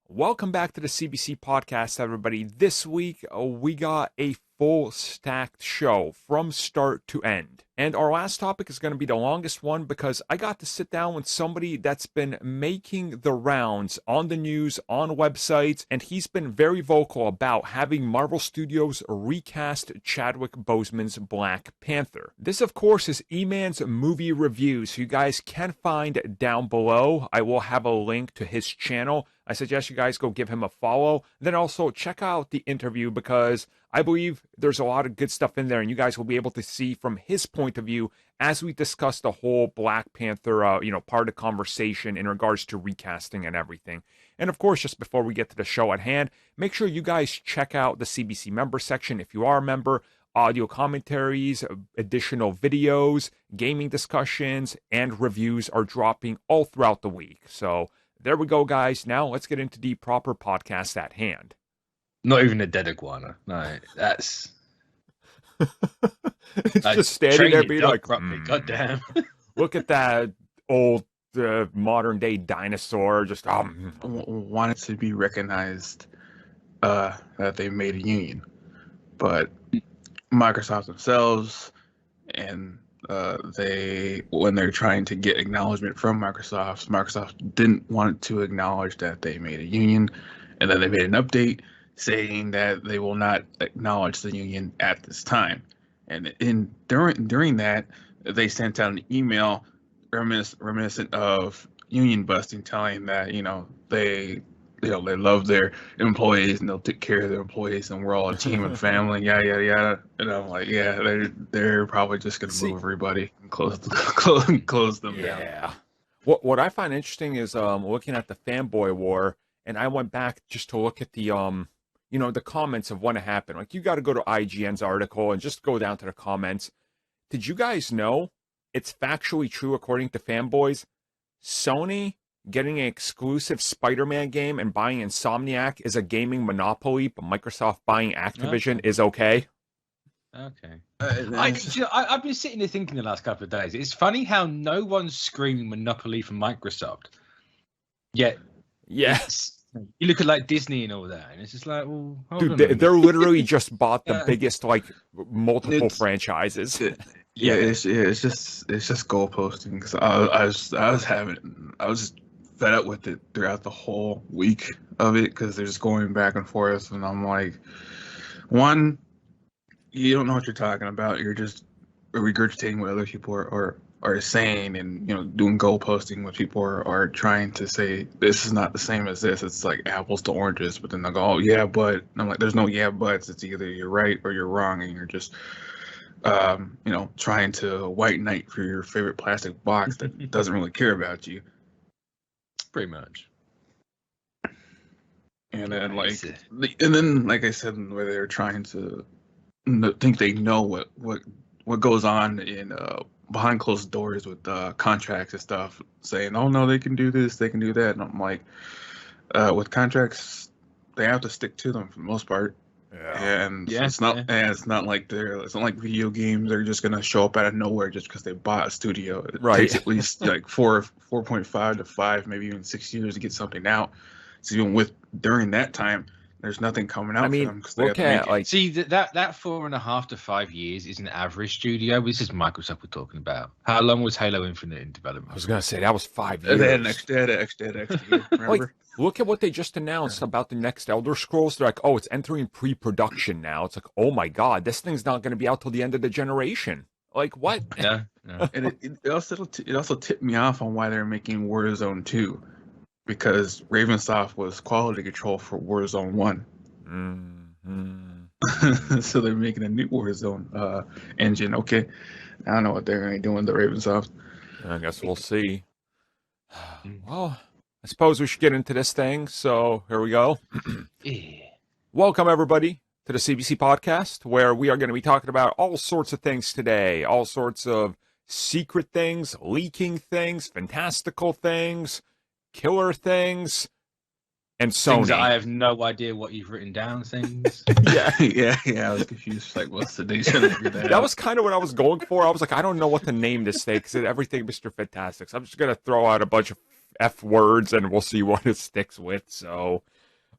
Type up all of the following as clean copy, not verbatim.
Welcome back to the CBC podcast, everybody. This week, we got a full stacked show from start to end. And our last topic is going to be the longest one because I got to sit down with somebody that's been making the rounds on the news, on websites, and he's been very vocal about having Marvel Studios recast Chadwick Boseman's Black Panther. This, of course, is Eman's movie reviews, so you guys can find down below. I will have a link to his channel. I suggest you guys go give him a follow. Then also check out the interview because I believe there's a lot of good stuff in there, and you guys will be able to see from his point of view as we discuss the whole Black Panther, part of the conversation in regards to recasting and everything. And of course, just before we get to the show at hand, make sure you guys check out the CBC member section if you are a member. Audio commentaries, additional videos, gaming discussions, and reviews are dropping all throughout the week. So there we go, guys. Now let's get into the proper podcast at hand. Not even a dead iguana. No, that's... It's just standing there being like, God damn. Look at that old modern day dinosaur. Just wanted to be recognized that they made a union. But Microsoft themselves and when they're trying to get acknowledgement from Microsoft didn't want to acknowledge that they made a union, and then they made an update saying that they will not acknowledge the union at this time. And during that, they sent out an email reminiscent of union busting, telling that they love their employees and they'll take care of their employees and we're all a team and family, yada yada yada. And I'm like, yeah, they're probably just gonna move everybody and close them down. Yeah. What I find interesting is looking at the fanboy war, and I went back just to look at the the comments of when it happened. Like, you got to go to IGN's article and just go down to the comments. Did you guys know it's factually true, according to fanboys, Sony getting an exclusive Spider-Man game and buying Insomniac is a gaming monopoly, but Microsoft buying Activision is okay? Okay. I've been sitting there thinking the last couple of days. It's funny how no one's screaming monopoly for Microsoft. Yet, yes. You look at like Disney and all that, and it's just like, well, dude, they're literally just bought the biggest multiple franchises. It's just goal posting. Because I was fed up with it throughout the whole week of it because they're just going back and forth, and I'm like, one, you don't know what you're talking about. You're just regurgitating what other people are saying, and doing goal posting when people are trying to say this is not the same as this. It's like apples to oranges, but then they'll go, oh yeah, but, and I'm like, there's no yeah buts. It's either you're right or you're wrong, and you're just trying to white knight for your favorite plastic box that doesn't really care about you. Pretty much. And then like I said, where they're trying to think they know what goes on in behind closed doors with contracts and stuff, saying, oh no, they can do this, they can do that. And I'm like, with contracts, they have to stick to them for the most part. Yeah. And it's not like it's not like video games are just gonna show up out of nowhere just because they bought a studio. It takes at least like 4.5 to 5, maybe even 6 years to get something out. So even during that time, there's nothing coming out for them. Look at see that 4.5 to 5 years is an average studio. This is Microsoft we're talking about. How long was Halo Infinite in development? I was gonna say that was 5 years. They had an extra year, remember? Look at what they just announced about the next Elder Scrolls. They're like, oh, it's entering pre-production now. It's like, oh my god, this thing's not going to be out till the end of the generation. Like, what? Yeah. And it also tipped me off on why they're making Warzone 2, because Ravensoft was quality control for Warzone 1. Mm-hmm. So they're making a new Warzone engine. Okay, I don't know what they're going to be doing with the Ravensoft. I guess we'll see. Well, I suppose we should get into this thing. So here we go. Welcome, everybody, to the CBC podcast, where we are going to be talking about all sorts of things today. All sorts of secret things, leaking things, fantastical things, killer things, and Sony. Things that I have no idea what you've written down. Things. yeah. I was confused. Like, what's the date? That was kind of what I was going for. I was like, I don't know what to name this thing because everything Mr. Fantastic. So I'm just gonna throw out a bunch of F words, and we'll see what it sticks with. So,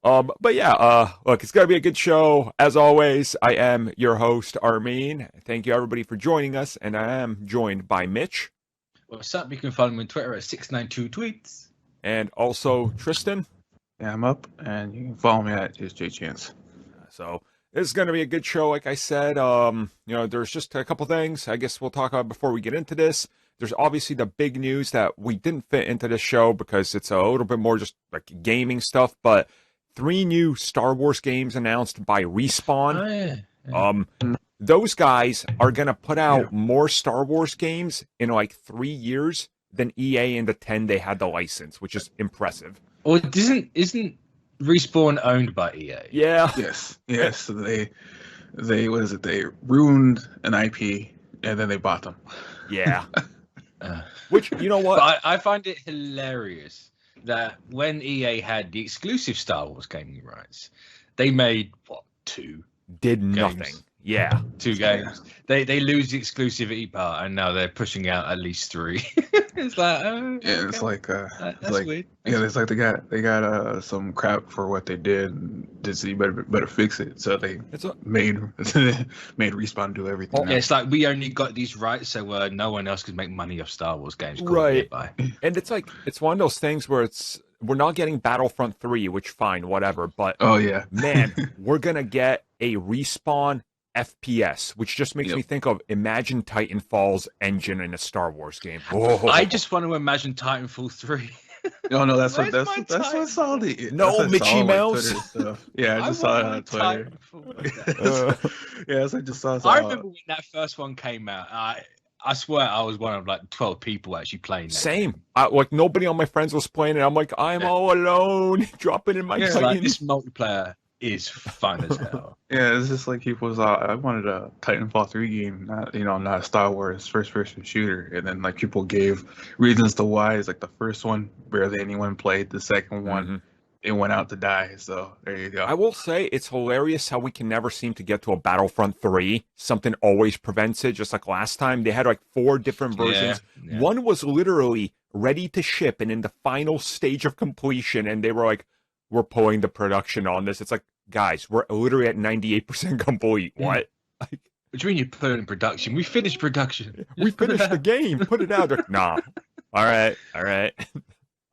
but yeah, look, it's gonna be a good show as always. I am your host, Armin. Thank you everybody for joining us, and I am joined by Mitch. What's up? You can follow me on Twitter at 692tweets. And also Tristan. Yeah, I'm up, and you can follow me at JChance. So this is going to be a good show, like I said. There's just a couple things I guess we'll talk about before we get into this. There's obviously the big news that we didn't fit into this show because it's a little bit more just like gaming stuff, but 3 new Star Wars games announced by Respawn. Oh, yeah. Those guys are going to put out more Star Wars games in like 3 years than EA in the 10 they had the license, which is impressive. Well, isn't Respawn owned by EA? Yeah. Yes. So they what is it? They ruined an IP and then they bought them. Yeah. Which, you know what? But I find it hilarious that when EA had the exclusive Star Wars gaming rights, they made 2 did games? nothing. Yeah. 2 games. They lose the exclusivity part, and now they're pushing out at least 3. It's like, yeah, it's like that's like, weird. Yeah, it's like they got some crap for what they did. And Disney better fix it. So they made Respawn do everything. Yeah, it's like we only got these rights, so no one else could make money off Star Wars games. Right. And it's like it's one of those things where we're not getting Battlefront 3, which fine, whatever. But man, we're gonna get a Respawn FPS, which just makes me think of Imagine Titanfall's engine in a Star Wars game. Oh. I just want to imagine Titanfall 3. No, that's what Salty. No, Mitchy Mouse. Yeah, I just saw it on Twitter. I just saw. I remember when that first one came out. I swear I was one of like 12 people actually playing that. Same. Like nobody on my friends was playing it. I'm like, I'm all alone, dropping in my Titan. Like, this multiplayer is fun as hell. Yeah, it's just like people's. I wanted a Titanfall 3 game, not a Star Wars first-person shooter, and then like people gave reasons to why. It's like the first one barely anyone played. The second one, it went out to die. So there you go. I will say it's hilarious how we can never seem to get to a Battlefront 3. Something always prevents it. Just like last time, they had like 4 different versions. Yeah. One was literally ready to ship and in the final stage of completion, and they were like, we're pulling the production on this. It's like, guys, we're literally at 98% complete. What? Like, what do you mean you put it in production? We finished production. We finished the game. Put it out. Like, nah. All right.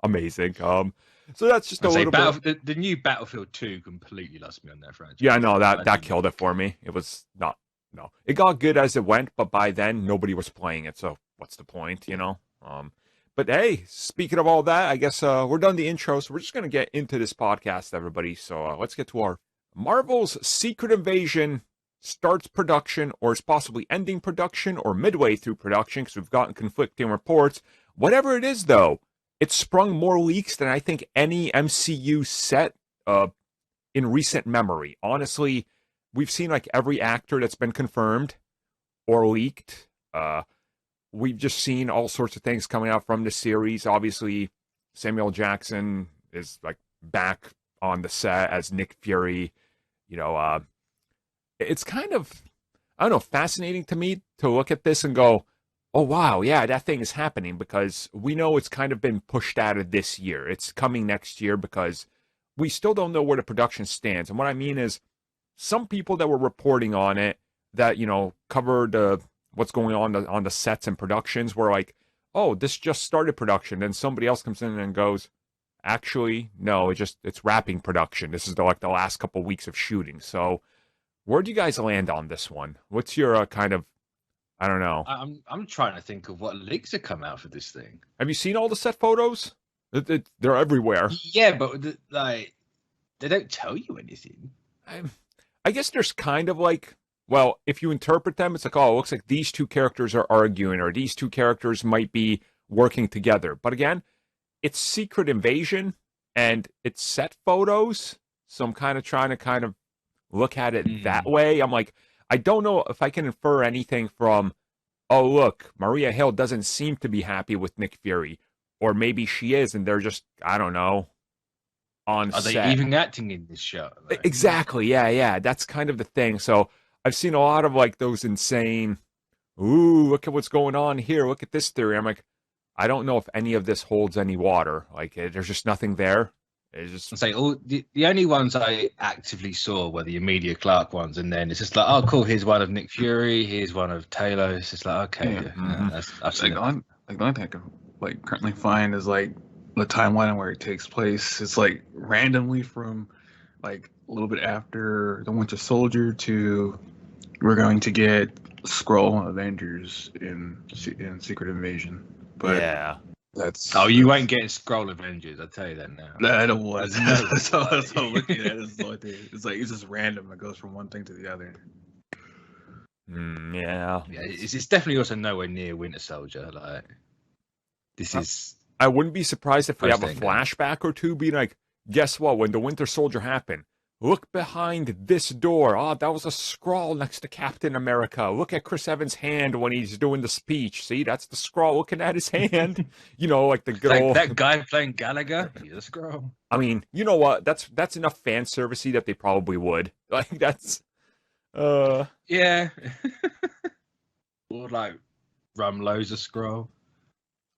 Amazing. So that's just a little bit. The new Battlefield 2 completely lost me on that franchise. Yeah, no, that killed it for me. It was not. No, it got good as it went, but by then nobody was playing it. So what's the point? But hey, speaking of all that, I guess we're done the intro, so we're just going to get into this podcast, everybody. So let's get to our Marvel's Secret Invasion starts production, or is possibly ending production, or midway through production, because we've gotten conflicting reports. Whatever it is, though, it's sprung more leaks than I think any MCU set in recent memory. Honestly, we've seen like every actor that's been confirmed or leaked. We've just seen all sorts of things coming out from the series. Obviously, Samuel Jackson is like back on the set as Nick Fury. It's kind of, I don't know, fascinating to me to look at this and go, oh, wow, yeah, that thing is happening, because we know it's kind of been pushed out of this year. It's coming next year because we still don't know where the production stands. And what I mean is some people that were reporting on it that, covered what's going on the sets and productions were like, oh, this just started production. Then somebody else comes in and goes, actually, no, it's wrapping production. This is the last couple weeks of shooting. So where do you guys land on this one? What's your kind of, I don't know. I'm trying to think of what leaks have come out for this thing. Have you seen all the set photos? They're everywhere. Yeah, but they don't tell you anything. I guess there's kind of like, well, if you interpret them, it's like, oh, it looks like these 2 characters are arguing, or these 2 characters might be working together. But again, it's Secret Invasion, and it's set photos, so I'm kind of trying to look at it that way. I'm like, I don't know if I can infer anything from, oh, look, Maria Hill doesn't seem to be happy with Nick Fury, or maybe she is, and they're just, I don't know, on set. Are they even acting in this show? Exactly, yeah, that's kind of the thing. So I've seen a lot of like those insane, ooh, look at what's going on here, look at this theory. I'm like, I don't know if any of this holds any water. Like, there's just nothing there. It's just say all the only ones I actively saw were the Emilia Clarke ones, and then it's just like, oh, cool. Here's one of Nick Fury. Here's one of Taylor. It's just like, okay, I've seen the only thing I can like currently find is like the timeline where it takes place. It's like randomly from like a little bit after the Winter Soldier to we're going to get Skrull Avengers in Secret Invasion. But yeah. You ain't getting Skrull Avengers. I'll tell you that now. I don't want. That's all I'm looking at. It's like it's just random. It goes from one thing to the other. Yeah. It's definitely also nowhere near Winter Soldier. Like this is. I wouldn't be surprised if we have a flashback or two, being like, guess what? When the Winter Soldier happened, look behind this door. Oh, that was a Skrull next to Captain America. Look at Chris Evans' hand when he's doing the speech. See, that's the Skrull looking at his hand. You know, like the good old... that guy playing Gallagher. He's a Skrull. I mean, you know what? That's enough fan servicey that they probably would. Like that's. Yeah. Or like Rumlow's a Skrull.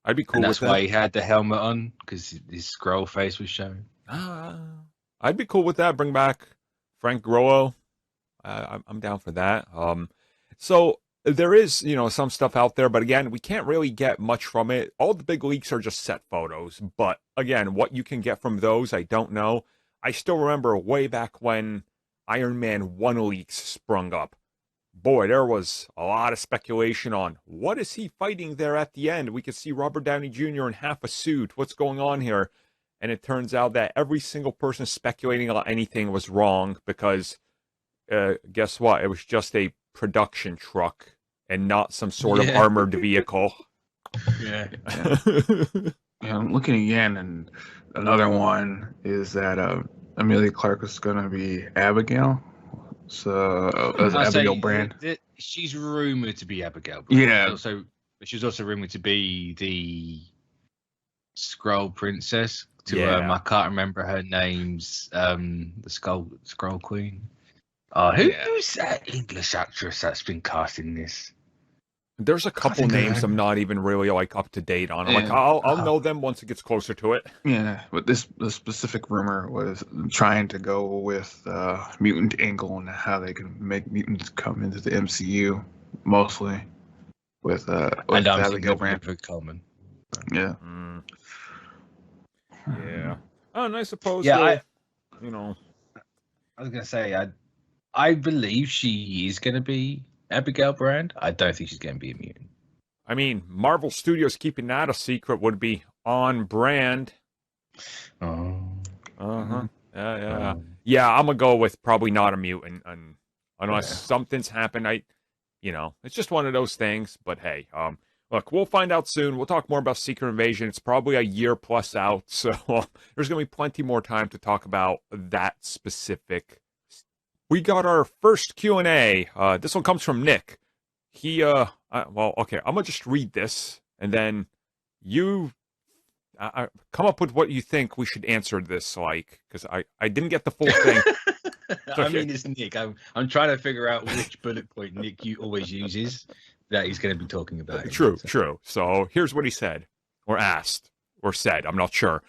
I'd be cool and with that. That's why he had the helmet on, because his Skrull face was showing. I'd be cool with that. Bring back Frank Grillo. I'm down for that. So there is, some stuff out there, but again, we can't really get much from it. All the big leaks are just set photos. But again, what you can get from those, I don't know. I still remember way back when Iron Man 1 leaks sprung up. Boy, there was a lot of speculation on what is he fighting there at the end. We could see Robert Downey Jr. in half a suit. What's going on here? And it turns out that every single person speculating on anything was wrong because, guess what? It was just a production truck and not some sort of armored vehicle. Yeah. I'm looking again, and another one is that Amelia Clarke is going to be Abigail. So, as Abigail Brand. She's rumored to be Abigail Brand. Yeah. She's also rumored to be the Skrull Princess. I can't remember her name's the Skrull Queen. Who's that English actress that's been cast in this? There's a couple names I'm not even really up to date on. Like I'll know them once it gets closer to it. Yeah, but the specific rumor was trying to go with mutant angle and how they can make mutants come into the MCU, mostly with Abigail Brand. Common. Yeah. Yeah. Oh, and I suppose. Yeah, I was gonna say I believe she is gonna be Abigail Brand. I don't think she's gonna be a mutant. I mean, Marvel Studios keeping that a secret would be on brand. Yeah. Yeah, I'm gonna go with probably not a mutant, unless something's happened. It's just one of those things. But hey, look, we'll find out soon. We'll talk more about Secret Invasion. It's probably a year plus out, so there's going to be plenty more time to talk about that specific. We got our first Q&A. This one comes from Nick. He, okay, I'm going to just read this, and then you come up with what you think we should answer this like, because I didn't get the full thing. I mean, it's Nick. I'm trying to figure out which bullet point Nick you always uses that he's going to be talking about. True. So here's what he said, or asked, or said. I'm not sure.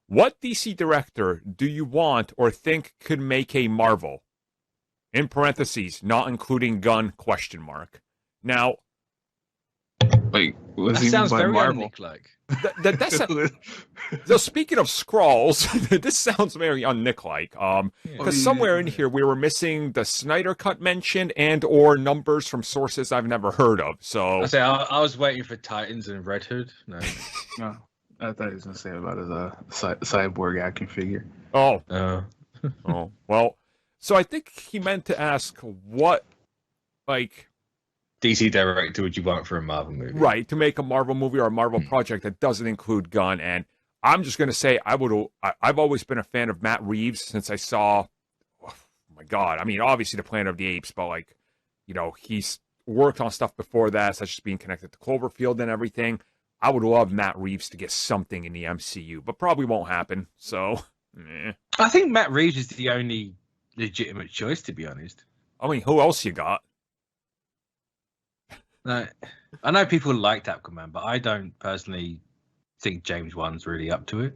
What DC director do you want or think could make a Marvel? In parentheses, not including Gunn, ? Now, wait, that sounds very un-Nick-like. So speaking of Skrulls, this sounds very un-Nick-like. Because somewhere in here we were missing the Snyder Cut mentioned and or numbers from sources I've never heard of. So I was waiting for Titans and Red Hood. No, I thought he was gonna say about his cyborg action figure. Oh, well. So I think he meant to ask what, DC director would you want for a Marvel movie? Right, to make a Marvel movie or a Marvel project that doesn't include Gunn. And I'm just going to say I've always been a fan of Matt Reeves since I saw, oh my God, I mean, obviously the Planet of the Apes, but he's worked on stuff before that, such as being connected to Cloverfield and everything. I would love Matt Reeves to get something in the MCU, but probably won't happen. So, I think Matt Reeves is the only legitimate choice, to be honest. I mean, who else you got? No, I know people liked Aquaman, but I don't personally think James Wan's really up to it.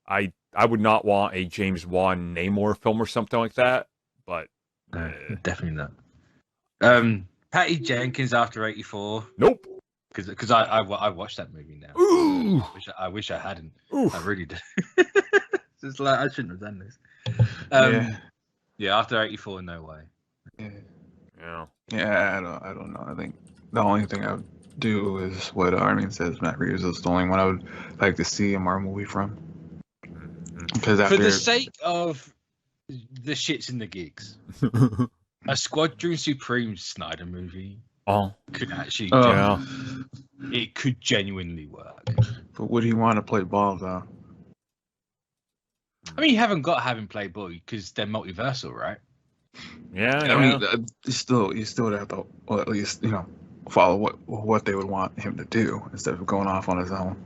I would not want a James Wan Namor film or something like that, but No, definitely not. Patty Jenkins after 84. Nope. Because I watched that movie now. Ooh. I wish I hadn't. Oof. I really did. It's like I shouldn't have done this. Yeah, after 84, no way. Yeah, I don't know. I think the only thing I would do is what Armin says. Matt Reeves is the only one I would like to see a Marvel movie from. Because for the sake of the shits and the gigs, a Squadron Supreme Snyder movie could actually, it could genuinely work. But would he want to play ball though? I mean, you haven't got to have him play ball because they're multiversal, right? Yeah. I mean, you still would have to, or at least follow what they would want him to do instead of going off on his own.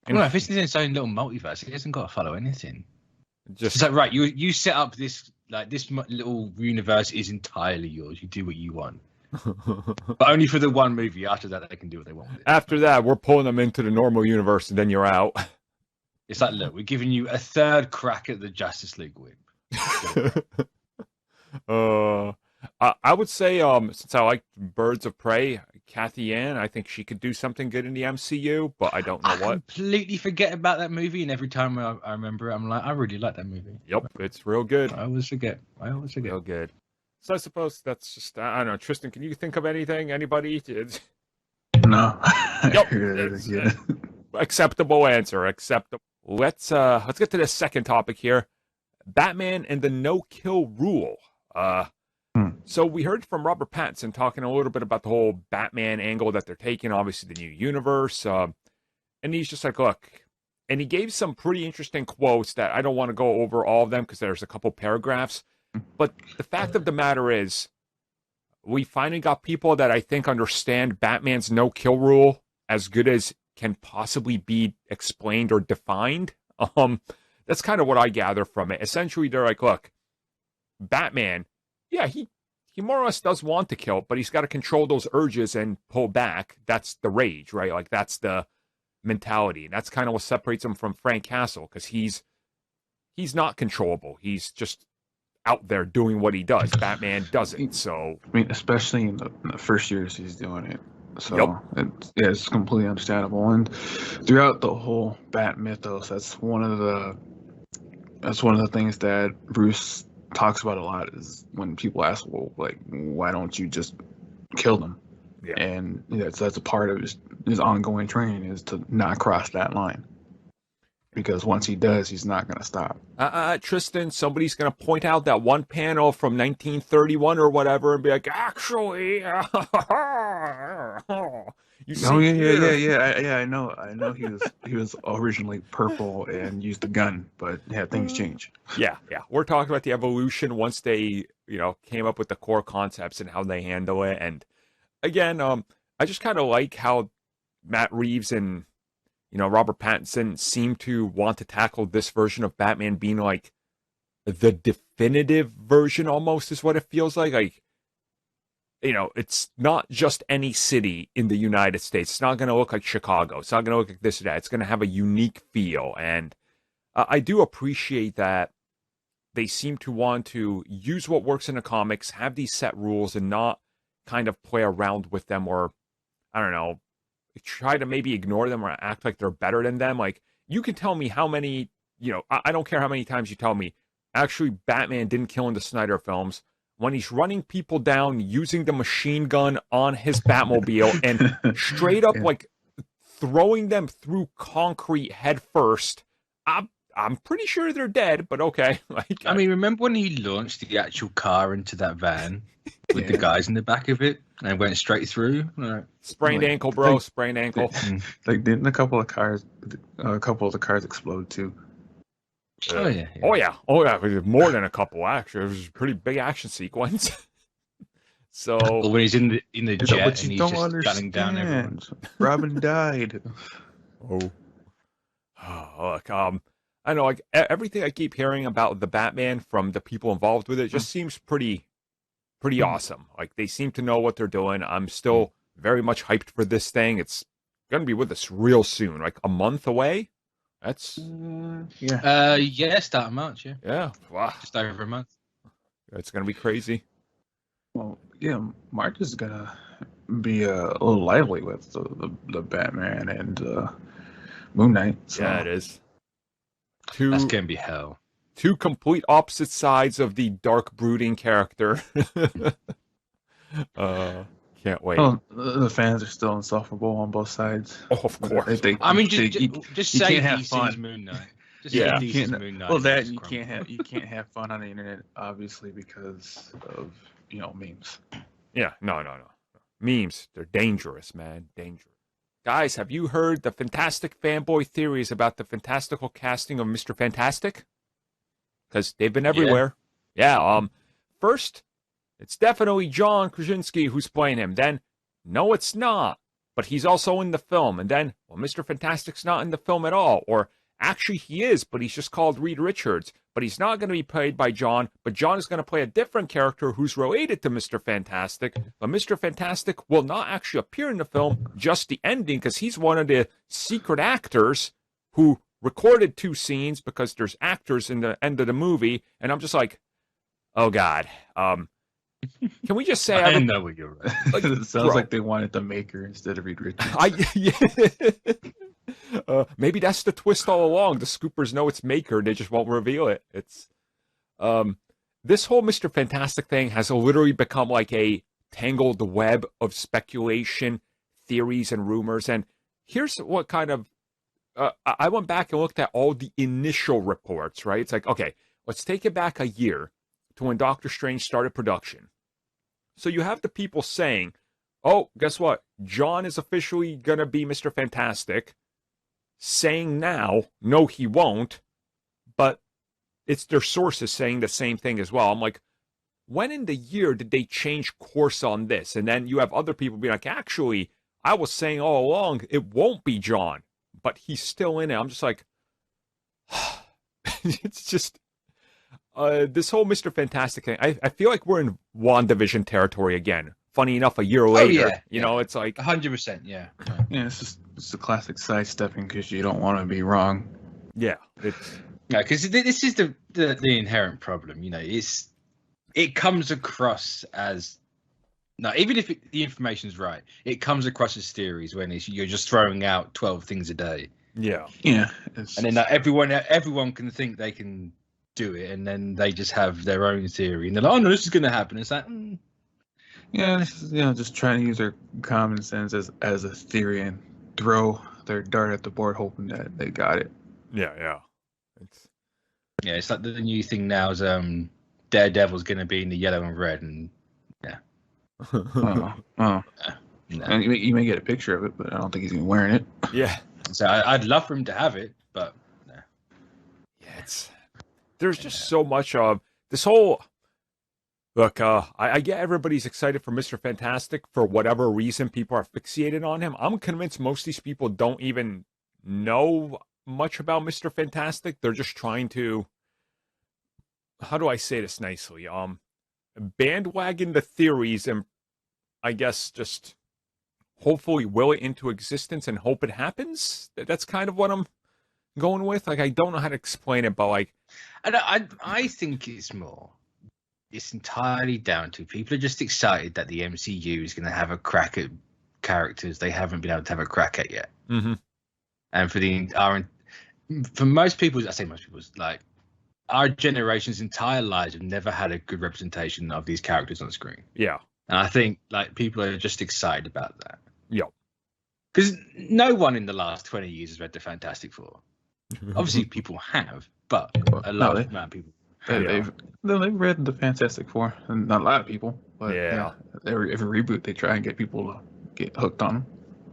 Well, if it's in its own little multiverse, he hasn't got to follow anything. Just it's like, right, you set up this little universe is entirely yours. You do what you want, but only for the one movie. After that, they can do what they want with it. After that, we're pulling them into the normal universe, and then you're out. It's like, look, we're giving you a third crack at the Justice League whip. I would say, since I like Birds of Prey, Kathy Ann, I think she could do something good in the MCU, but I don't know what. I completely forget about that movie, and every time I remember it, I'm like, I really like that movie. Yep, it's real good. I always forget. Real good. So I suppose that's just, I don't know. Tristan, can you think of anything? Anybody? No. Yep. Acceptable answer. Acceptable. Let's get to the second topic here. Batman and the no-kill rule. So we heard from Robert Pattinson talking a little bit about the whole Batman angle that they're taking, obviously the new universe. And he's just like, look, and he gave some pretty interesting quotes that I don't want to go over all of them because there's a couple paragraphs. But the fact of the matter is, we finally got people that I think understand Batman's no-kill rule as good as can possibly be explained or defined. That's kind of what I gather from it. Essentially, they're like, look, Batman, yeah, he more or less does want to kill, but he's got to control those urges and pull back. That's the rage, right? Like, that's the mentality. And that's kind of what separates him from Frank Castle, because he's not controllable. He's just out there doing what he does. Batman doesn't, so... I mean, especially in the first years he's doing it. So, it's completely understandable. And throughout the whole Bat mythos, that's one of the things that Bruce talks about a lot, is when people ask, well, like, why don't you just kill them? Yeah. And that's a part of his ongoing training, is to not cross that line. Because once he does, he's not going to stop. Tristan, somebody's going to point out that one panel from 1931 or whatever and be like, actually, I know he was originally purple and used a gun, but things change. Yeah. We're talking about the evolution once they, came up with the core concepts and how they handle it. And again, I just kind of like how Matt Reeves and Robert Pattinson seem to want to tackle this version of Batman being like the definitive version, almost, is what it feels like. Like, it's not just any city in the United States. It's not going to look like Chicago. It's not going to look like this or that. It's going to have a unique feel. And I do appreciate that they seem to want to use what works in the comics, have these set rules, and not kind of play around with them, or, I don't know, try to maybe ignore them or act like they're better than them. Like, you can tell me how many, I don't care how many times you tell me, actually Batman didn't kill in the Snyder films, when he's running people down using the machine gun on his Batmobile and straight up like throwing them through concrete head first. I'm pretty sure they're dead, but okay. Like, I mean, remember when he launched the actual car into that van with the guys in the back of it and went straight through? Sprained ankle, bro. Sprained ankle. Like, didn't a couple of the cars explode too? Oh yeah. More than a couple, actually. It was a pretty big action sequence. So when he's in the jet and he's just gunning down everyone. Robin died. Oh, look. I know, like, everything I keep hearing about the Batman from the people involved with it just seems pretty awesome. Like, they seem to know what they're doing. I'm still very much hyped for this thing. It's going to be with us real soon, like a month away. That's start of March. Yeah. Wow. Just over a month. It's going to be crazy. Well, yeah, March is gonna be a little lively with the Batman and Moon Knight. So. Yeah, it is. That's gonna be hell. Two complete opposite sides of the dark brooding character. Can't wait. Well, the fans are still insufferable on both sides. Oh, of course. Just say DC's Moon Knight. Just say DC's Moon Knight. Well, that you can't have fun on the internet, obviously, because of memes. Yeah, no. Memes, they're dangerous, man. Dangerous. Guys, have you heard the fantastic fanboy theories about the fantastical casting of Mr. Fantastic? Because they've been everywhere. Yeah. First, it's definitely John Krasinski who's playing him. Then, no, it's not. But he's also in the film. And then, well, Mr. Fantastic's not in the film at all. Or, actually, he is, but he's just called Reed Richards. But he's not going to be played by John. But John is going to play a different character who's related to Mr. Fantastic. But Mr. Fantastic will not actually appear in the film, just the ending, because he's one of the secret actors who recorded 2 scenes because there's actors in the end of the movie. And I'm just like, oh, God. Can we just say I know what you're right. Like, it sounds like they wanted the maker instead of Reed Richards. Maybe that's the twist all along. The scoopers know it's maker, they just won't reveal it. It's this whole Mr. Fantastic thing has literally become like a tangled web of speculation, theories, and rumors. And here's what kind of I went back and looked at all the initial reports, right? It's like, okay, let's take it back a year to when Doctor Strange started production. So you have the people saying, oh, guess what? John is officially going to be Mr. Fantastic. Saying now, no, he won't. But it's their sources saying the same thing as well. I'm like, when in the year did they change course on this? And then you have other people being like, actually, I was saying all along, it won't be John. But he's still in it. I'm just like, it's just... this whole Mr. Fantastic thing, I feel like we're in WandaVision territory again. Funny enough, a year later, you know, it's like 100%, yeah. Yeah, it's a classic sidestepping because you don't want to be wrong. Yeah, because this is the inherent problem. You know, it comes across as even if the information's right, it comes across as theories when you're just throwing out 12 things a day. Yeah. And then everyone can think they can do it, and then they just have their own theory, and they're like, "Oh no, this is going to happen." It's like, yeah, this is, just trying to use their common sense as a theory and throw their dart at the board, hoping that they got it. Yeah. It's like the new thing now is Daredevil's going to be in the yellow and red, and No. And you may get a picture of it, but I don't think he's even wearing it. Yeah. So I'd love for him to have it, but no. Yeah, there's just so much of this whole. Look, I get everybody's excited for Mr. Fantastic for whatever reason. People are fixated on him. I'm convinced most of these people don't even know much about Mr. Fantastic. They're just trying to, how do I say this nicely? Bandwagon the theories and I guess just hopefully will it into existence and hope it happens. That's kind of what I'm going with. Like, I don't know how to explain it, but like, I think it's entirely down to people are just excited that the MCU is going to have a crack at characters they haven't been able to have a crack at yet. Mm-hmm. And for most people, I say most people, like our generation's entire lives have never had a good representation of these characters on screen. Yeah. And I think like people are just excited about that. Yeah. Because no one in the last 20 years has read the Fantastic Four. Obviously, people have, but a lot of people. They've read the Fantastic Four, and not a lot of people, but every reboot they try and get people to get hooked on them.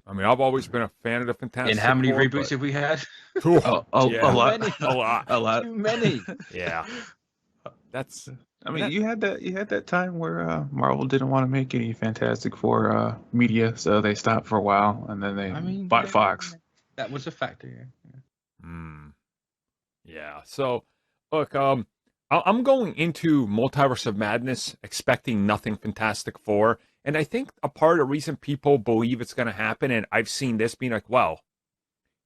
I mean, I've always been a fan of the Fantastic Four. And how many Four, reboots have we had? A lot. Too many. Yeah. That's. I mean, you had that time where Marvel didn't want to make any Fantastic Four media, so they stopped for a while, and then they bought Fox. That was a factor. Yeah. So, look, I'm going into Multiverse of Madness expecting nothing Fantastic Four, And I think a part of the reason people believe it's going to happen, and I've seen this being like, well,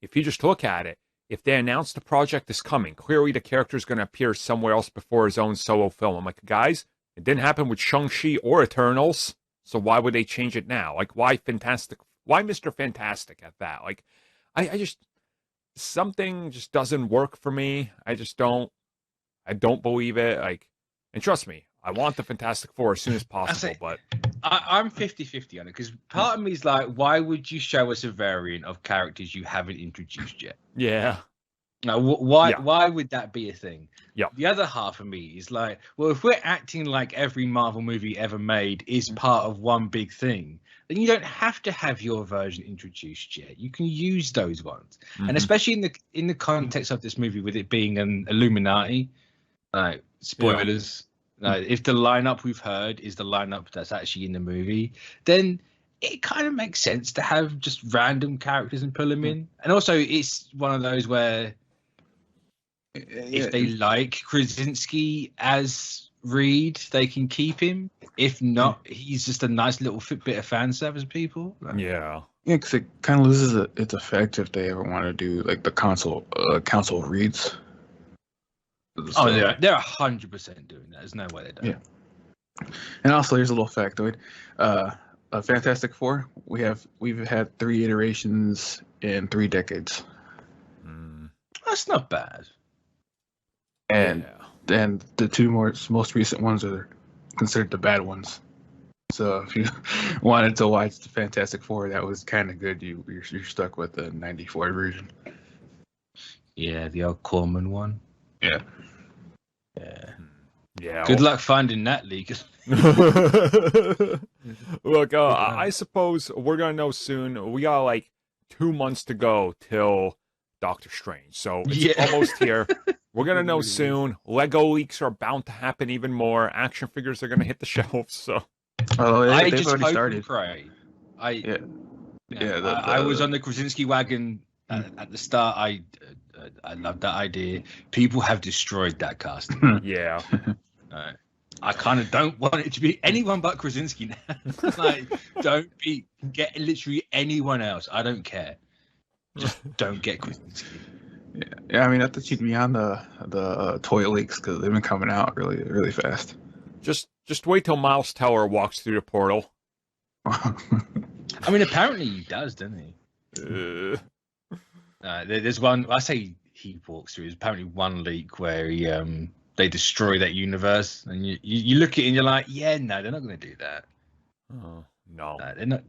if you just look at it, if they announce the project is coming, clearly the character is going to appear somewhere else before his own solo film. I'm like, guys, it didn't happen with Shang-Chi or Eternals, so why would they change it now? Like, why Mr. Fantastic at that? Like, I just, something just doesn't work for me. I don't believe it. Like, and trust me, I want the Fantastic Four as soon as possible, but I'm 50-50 on it, because part of me is like, why would you show us a variant of characters you haven't introduced yet? Yeah. Now, why would that be a thing? Yeah. The other half of me is like, well, if we're acting like every Marvel movie ever made is part of one big thing, then you don't have to have your version introduced yet. You can use those ones. Mm-hmm. And especially in the context of this movie, with it being an Illuminati, spoilers. If the lineup we've heard is the lineup that's actually in the movie, then it kind of makes sense to have just random characters and pull them in. And also, it's one of those where if they like Krasinski as Reed, they can keep him. If not, he's just a nice little bit of fan service, people. Yeah. Yeah, because it kind of loses its effect if they ever want to do like the council of Reeds. So, they're 100% doing that. There's no way they don't. Yeah. And also, here's a little factoid. Fantastic Four, we've had 3 iterations in 3 decades. That's not bad. And the 2 most recent ones are considered the bad ones. So if you wanted to watch the Fantastic Four, that was kind of good. You're stuck with the '94 version. Yeah, the old Corman one. Yeah. Good luck finding that leak. Look, I suppose we're gonna know soon. We got like 2 months to go till Doctor Strange, so it's almost here. We're gonna know soon. Lego leaks are bound to happen even more. Action figures are gonna hit the shelves. So, I just already hope started. And pray. I was on the Krasinski wagon at the start. I love that idea. People have destroyed that cast. Yeah. I kind of don't want it to be anyone but Krasinski now. Like, get literally anyone else. I don't care. Just don't get Krasinski. Yeah. I mean, I thought you'd be on the toy leaks because they've been coming out really, really fast. Just wait till Miles Teller walks through the portal. I mean, apparently he does, doesn't he? There's one. I say he walks through. There's apparently one leak where they destroy that universe, and you look at it and you're like, yeah, no, they're not going to do that. Oh no, they're not.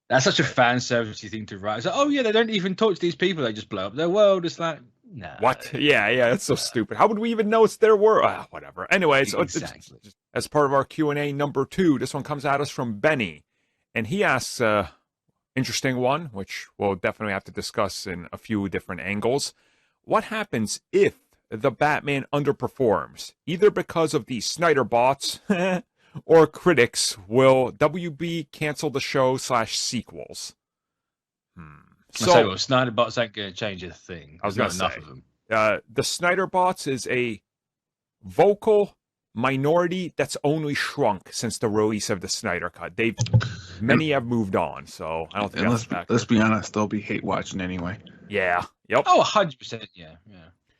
That's such a fan servicey thing to write. It's like, oh yeah, they don't even talk to these people. They just blow up their world. It's like, no. What? Yeah, that's so stupid. How would we even know it's their world? Whatever. Anyway, so exactly. It's as part of our Q&A number 2, this one comes at us from Benny, and he asks interesting one, which we'll definitely have to discuss in a few different angles. What happens if the Batman underperforms, either because of the Snyder bots or critics? Will WB cancel the show /sequels? So Snyder bots ain't going to change a thing. I was going to say, enough of them. The Snyder bots is a vocal minority that's only shrunk since the release of the Snyder Cut. Many have moved on, so I don't think that's fact. Let's be honest, they'll be hate watching anyway. Yeah. Yep. Oh, 100%. Yeah.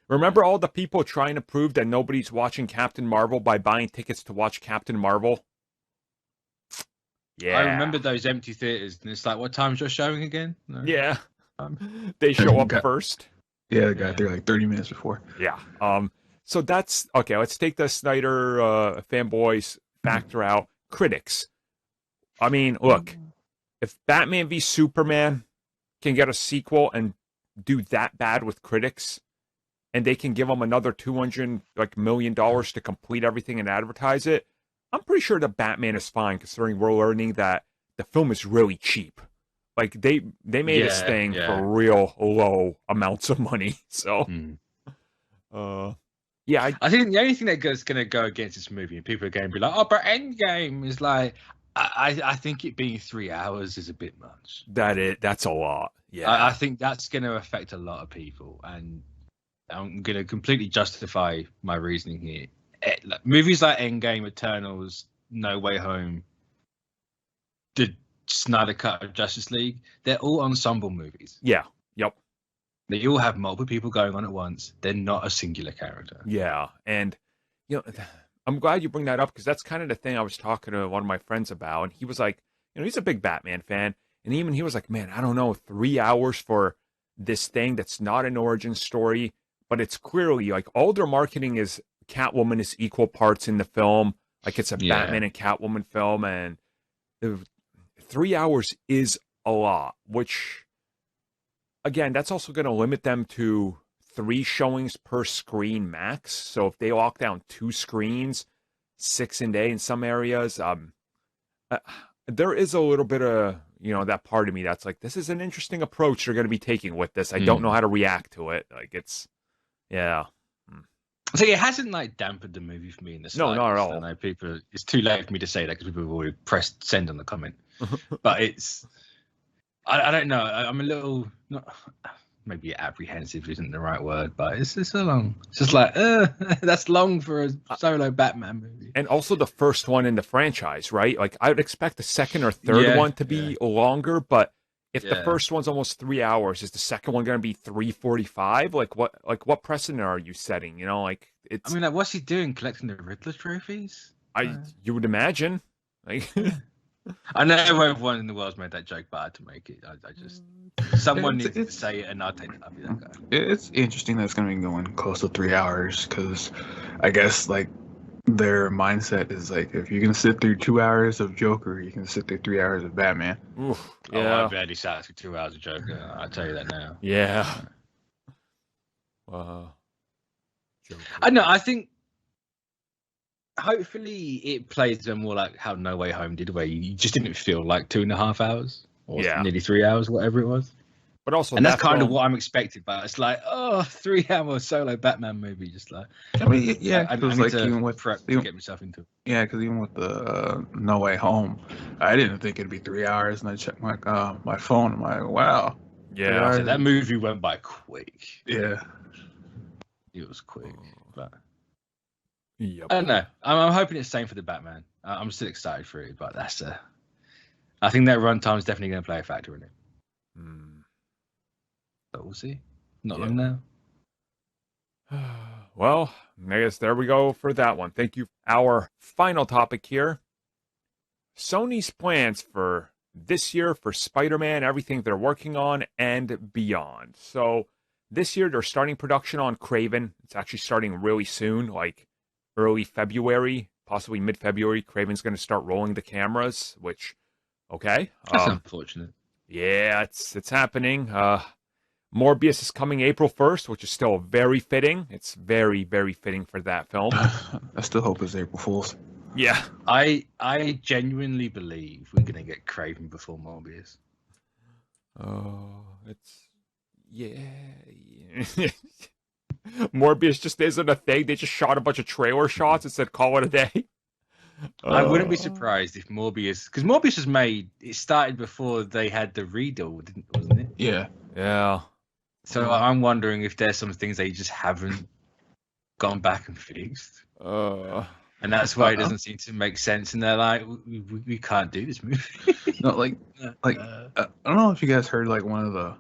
Remember all the people trying to prove that nobody's watching Captain Marvel by buying tickets to watch Captain Marvel? Yeah. I remember those empty theaters, and it's like, what time's your showing again? No. Yeah. They show up first. Yeah, they got there like 30 minutes before. Yeah. So that's okay. Let's take the Snyder fanboys factor out. Critics. I mean, look, if Batman v Superman can get a sequel and do that bad with critics, and they can give them another $200 million to complete everything and advertise it, I'm pretty sure the Batman is fine, considering we're learning that the film is really cheap. Like they made this thing for real low amounts of money. So, I think the only thing that is going to go against this movie, and people are going to be like, "Oh, but Endgame is like," I think it being 3 hours is a bit much. That's a lot. Yeah, I think that's going to affect a lot of people, and I'm going to completely justify my reasoning here. Movies like Endgame, Eternals, No Way Home, Snyder Cut of Justice League, they're all ensemble movies. Yeah. Yep. They all have multiple people going on at once. They're not a singular character. Yeah. And, I'm glad you bring that up because that's kind of the thing I was talking to one of my friends about. And he was like, he's a big Batman fan. And even he was like, man, I don't know, 3 hours for this thing that's not an origin story, but it's clearly like all their marketing is Catwoman is equal parts in the film. Like it's a Batman and Catwoman film. And 3 hours is a lot, which, again, that's also going to limit them to 3 showings per screen max. So if they lock down 2 screens, 6 a day in some areas, there is a little bit of, that part of me that's like, this is an interesting approach they're going to be taking with this. I don't know how to react to it. Like it's, yeah. So it hasn't like dampened the movie for me in the slightest. No, not at all. I know people, it's too late for me to say that because people have already pressed send on the comment. But it's, I don't know. I'm a little, maybe apprehensive isn't the right word, but it's so long. It's just like, that's long for a solo Batman movie. And also the first one in the franchise, right? Like I would expect the second or third one to be longer, but if the first one's almost 3 hours, is the second one going to be 3:45? Like what precedent are you setting? It's. I mean, like, what's he doing? Collecting the Riddler trophies? You would imagine. Like. I know everyone in the world's made that joke, but I had to make it. I just someone needs to say it, and I'll take it. I'll be that guy. It's interesting that it's going to be going close to 3 hours because I guess like their mindset is like if you can sit through 2 hours of Joker, you can sit through 3 hours of Batman. Oof, yeah. Oh, I barely sat through 2 hours of Joker. I'll tell you that now. Yeah. Joker. I know. I think. Hopefully it plays them more like how No Way Home did, where you just didn't feel like 2.5 hours or nearly 3 hours, whatever it was. But also, and that's kind of what I'm expecting. But it's like, 3 hour solo Batman movie, just like. I mean, yeah, I was like even with prep to get myself into. Yeah, because even with the No Way Home, I didn't think it'd be 3 hours, and I checked my phone. I'm like, wow. Yeah, so that movie went by quick. Yeah, it was quick, but. Yep. I don't know. I'm hoping it's the same for the Batman. I'm still excited for it, but I think that runtime is definitely going to play a factor in it. But we'll see. Not long now. Well, I guess there we go for that one. Thank you. Our final topic here. Sony's plans for this year for Spider-Man, everything they're working on, and beyond. So this year they're starting production on Kraven. It's actually starting really soon, like early February, possibly mid-February. Kraven's going to start rolling the cameras, which, okay. That's unfortunate. Yeah, it's happening. Morbius is coming April 1st, which is still very fitting. It's very, very fitting for that film. I still hope it's April Fool's. Yeah. I genuinely believe we're going to get Kraven before Morbius. Oh, yeah. Morbius just isn't a thing. They just shot a bunch of trailer shots and said, call it a day. I wouldn't be surprised if Morbius, because Morbius was made, it started before they had the redo, wasn't it? Yeah. Yeah. So I'm wondering if there's some things they just haven't gone back and fixed. And that's why it doesn't seem to make sense. And they're like, we can't do this movie. No, I don't know if you guys heard like one of the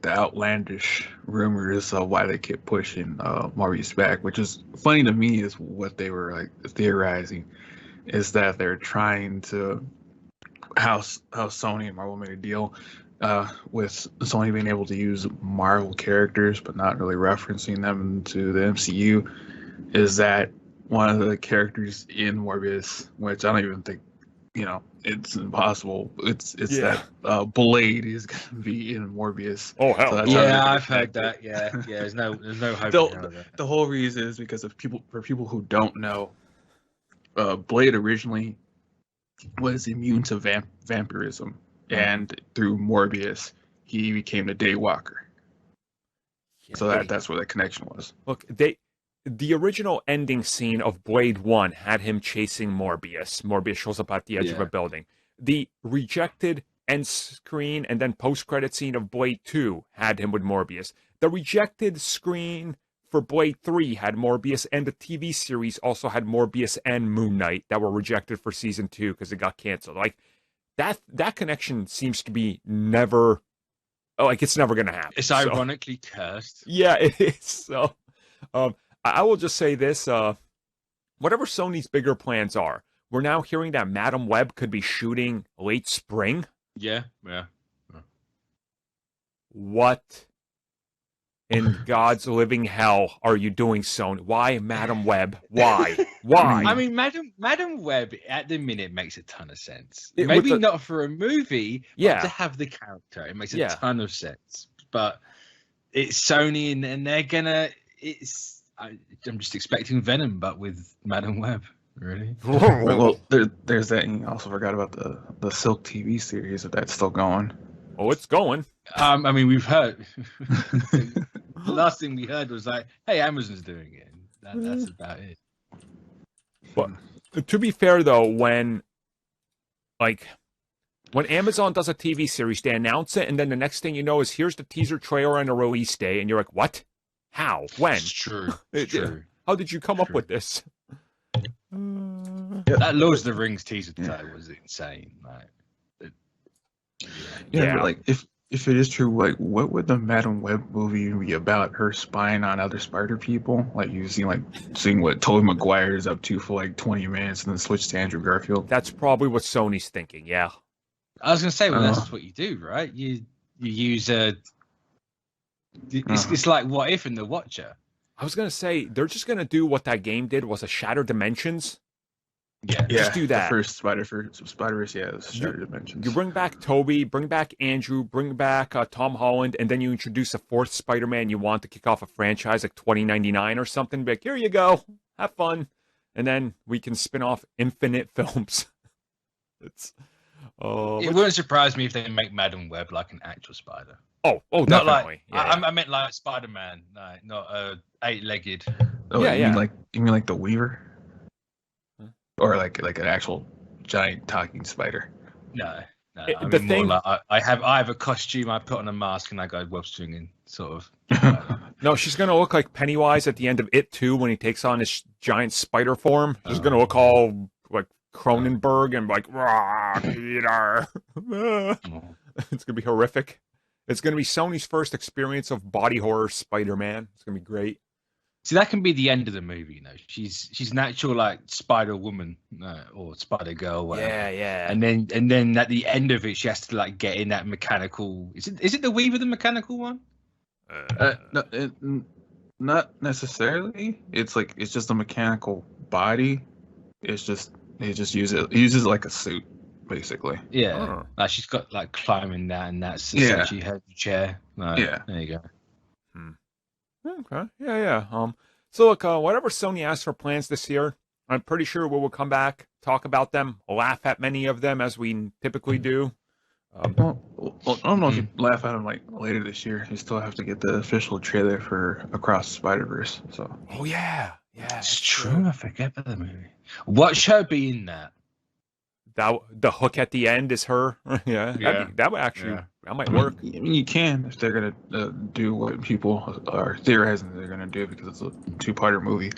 outlandish rumors of why they kept pushing Morbius back, which is funny to me. Is what they were like theorizing is that they're trying to how Sony and Marvel made a deal with Sony being able to use Marvel characters but not really referencing them to the MCU. Is that one of the characters in Morbius, which I don't even think, it's impossible. It's that Blade is going to be in Morbius. Oh hell! So I've heard that. Yeah. There's no hope. The whole reason is because of for people who don't know, Blade originally was immune to vampirism, and through Morbius, he became the Daywalker. Yeah, so that's where the connection was. Look, the original ending scene of Blade 1 had him chasing Morbius. Morbius shows up at the edge of a building. The rejected end screen and then post-credit scene of Blade 2 had him with Morbius. The rejected screen for Blade 3 had Morbius, and the TV series also had Morbius and Moon Knight that were rejected for season 2 because it got canceled. Like, that connection seems to be never, like, it's never going to happen. It's ironically cursed. Yeah, it is. So, I will just say this, whatever Sony's bigger plans are, we're now hearing that Madam Web could be shooting late spring. Yeah. What in God's living hell are you doing, Sony? Why Madam Web? Why? I mean, Madam Web at the minute makes a ton of sense. Maybe not for a movie, but to have the character, it makes a ton of sense. But it's Sony, and they're gonna. I'm just expecting Venom, but with Madam Web. Really? Well, there's that, and you also forgot about the Silk TV series, if that's still going. Oh, it's going. I mean, we've heard. The last thing we heard was like, "Hey, Amazon's doing it." That's about it. But to be fair, though, when Amazon does a TV series, they announce it, and then the next thing you know is here's the teaser trailer and a release day, and you're like, "What? How? When?" It's true. It's true. How did you come up with this? That Lord of the Rings teaser trailer was insane. But like if it is true, like what would the Madam Web movie be about? Her spying on other spider people? Like you seeing what Tobey Maguire is up to for like 20 minutes and then switch to Andrew Garfield? That's probably what Sony's thinking, yeah. I was gonna say, well, that's what you do, right? You use it's like What If in The Watcher. I was gonna say they're just gonna do what that game did, was a Shattered Dimensions. Yeah, just do that. The first Spider-Verse, Shattered Dimensions. You bring back Toby, bring back Andrew, bring back Tom Holland, and then you introduce a fourth Spider-Man you want to kick off a franchise like 2099 or something. Be like, here you go, have fun, and then we can spin off infinite films. It wouldn't surprise me if they make Madam Web like an actual spider. Oh, not definitely. Like, I meant like Spider-Man, not 8-legged. Oh, you mean like the Weaver? Or like an actual giant talking spider? No. I mean, more like I have a costume, I put on a mask, and I go web swinging, sort of. No, she's gonna look like Pennywise at the end of It 2 when he takes on his giant spider form. She's gonna look all like Cronenberg and like, rah, Peter. It's gonna be horrific. It's gonna be Sony's first experience of body horror Spider-Man. It's gonna be great. See, that can be the end of the movie, you know. She's an actual like Spider Woman or Spider Girl, whatever. Yeah. And then at the end of it, she has to like get in that mechanical. Is it the Weaver, the mechanical one? No, not necessarily. It's just a mechanical body. It uses like a suit, basically. Yeah. Like she's got like climbing that, and that's essentially her chair. There you go. Okay. Yeah. So look, whatever Sony has for plans this year, I'm pretty sure we will come back, talk about them, laugh at many of them as we typically do. Well, I don't know if you laugh at them like later this year. You still have to get the official trailer for Across the Spider-Verse. So. Oh yeah. It's true. I forget about the movie. What should be in that? The hook at the end is her. That would actually that might work. I mean, you can if they're gonna do what people are theorizing they're gonna do, because it's a two-parter movie.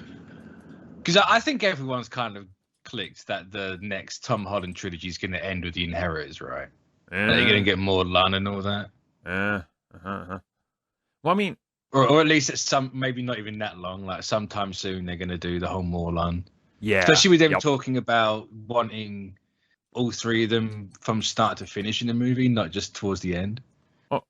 Because I think everyone's kind of clicked that the next Tom Holland trilogy is gonna end with The Inheritors, right? They're gonna get more Lon and all that. Well, I mean, or at least it's maybe not even that long. Like sometime soon, they're gonna do the whole Morlun. Yeah, especially with them talking about wanting all three of them from start to finish in the movie, not just towards the end. So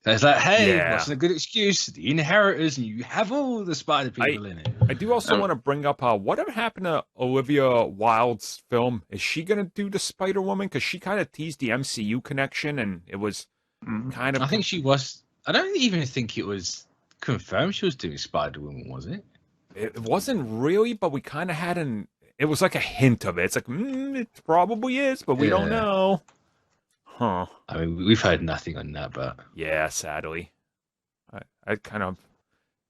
it's like, hey, what's a good excuse? The Inheritors, and you have all the Spider people in it. I do also want to bring up whatever happened to Olivia Wilde's film. Is she going to do the Spider-Woman? Because she kind of teased the MCU connection, and it was kind of... I think she was... I don't even think it was confirmed she was doing Spider-Woman, was it? It wasn't really, but we kind of had it was like a hint of it. It's like, it probably is, but we don't know. Huh. I mean, we've heard nothing on that, but... Yeah, sadly. I don't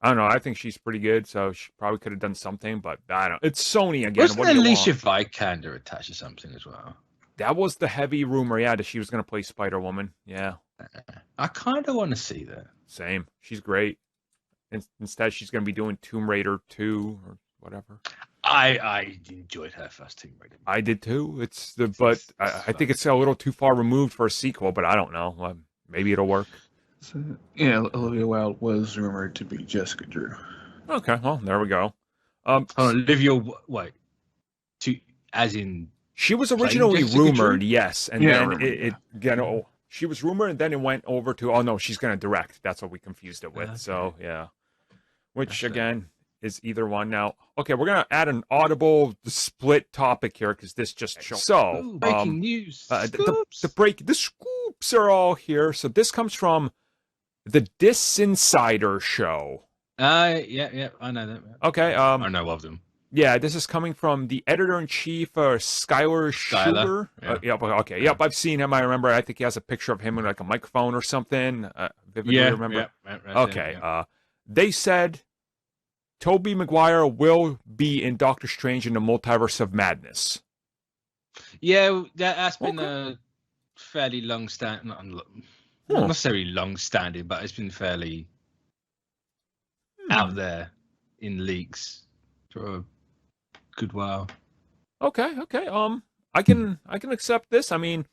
know. I think she's pretty good, so she probably could have done something, but I don't know. It's Sony again. Wasn't Alicia Vikander attached to something as well? That was the heavy rumor, that she was going to play Spider-Woman. Yeah. I kind of want to see that. Same. She's great. Instead, she's going to be doing Tomb Raider 2 or whatever. I enjoyed her first Tomb Raider. I did too. I think it's a little too far removed for a sequel, but I don't know. Maybe it'll work. So, yeah, Olivia Wilde was rumored to be Jessica Drew. Okay, well, there we go. Olivia, wait, as in she was originally rumored, yes, and then she was rumored, and then it went over to she's going to direct. That's what we confused it with. Okay. So yeah, which again is either one now. Okay, we're gonna add an audible split topic here because this just showed. So breaking news. The scoops are all here. So this comes from the Dis Insider show. Yeah, I know that. Okay, I know of them. Yeah, this is coming from the editor-in-chief, Skylar Schuber. Yep, I've seen him. I remember. I think he has a picture of him with like a microphone or something. Vividly remember. Yeah. They said Tobey Maguire will be in Doctor Strange in the Multiverse of Madness. Yeah, that's been a fairly long-standing, not necessarily long-standing, but it's been fairly out there in leaks for a good while. Okay. I can accept this. I mean,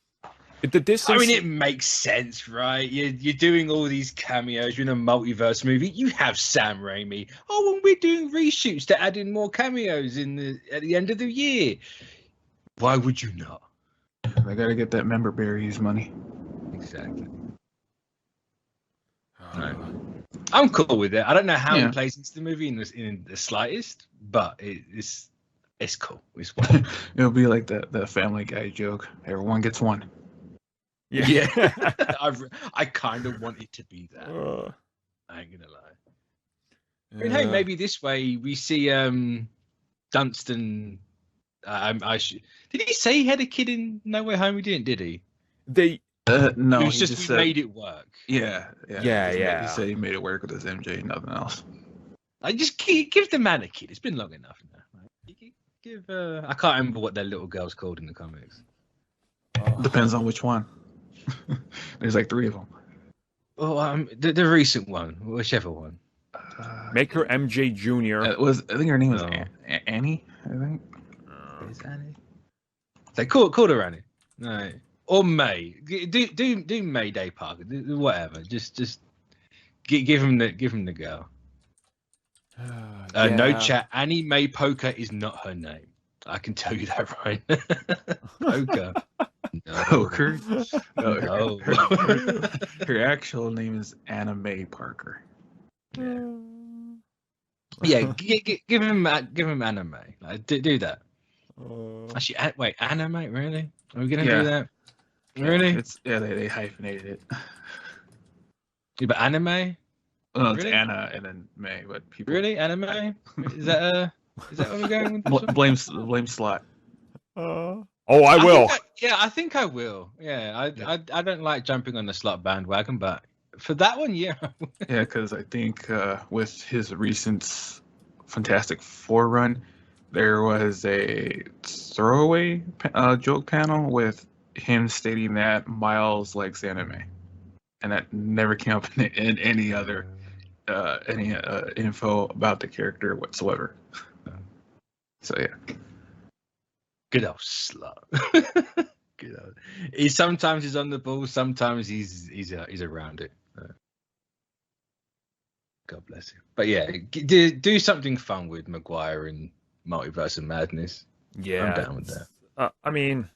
it makes sense, right? You're doing all these cameos. You're in a multiverse movie. You have Sam Raimi. And we're doing reshoots to add in more cameos at the end of the year. Why would you not? They got to get that member berries money. Exactly. I'm cool with it. I don't know how it plays into the movie in the slightest, but it's cool. It's fun. It'll be like the Family Guy joke. Everyone gets one. Yeah. I kind of want it to be that. I ain't gonna lie. I mean, hey, maybe this way we see Dunstan. Did he say he had a kid in No Way Home? He didn't, did he? No, it was just he made it work. Yeah. He said he made it work with his MJ, nothing else. I just give the man a kid. It's been long enough now. I can't remember what their little girl's called in the comics. Depends on which one. There's like 3 of them. Oh, the recent one, whichever one. Make her MJ Junior. I think her name was Annie. I think. Is Annie? They called her Annie. No. Or May. Do Mayday Parker. Whatever. Just give him the girl. No chat. Annie Mae Poker is not her name. I can tell you that right. Poker. No. Poker? No. Her actual name is Anna Mae Parker. Yeah, give him Anna Mae. Like, do that. Actually, wait, Anna Mae? Really? Are we gonna do that? Really? They hyphenated it. Yeah, but anime? Oh, it's Anna and then May, but people really anime? Is that what we're going with? Blame slot. I will. I think I will. Yeah, I don't like jumping on the slot bandwagon, but for that one, yeah. Yeah, because I think with his recent Fantastic Four run, there was a throwaway joke panel with him stating that Miles likes anime, and that never came up in any other info about the character whatsoever. So yeah, good old slut. Good old. Sometimes he's on the ball, sometimes he's around it. God bless him. But yeah, do something fun with Maguire and Multiverse of Madness. Yeah, I'm down with that. I mean,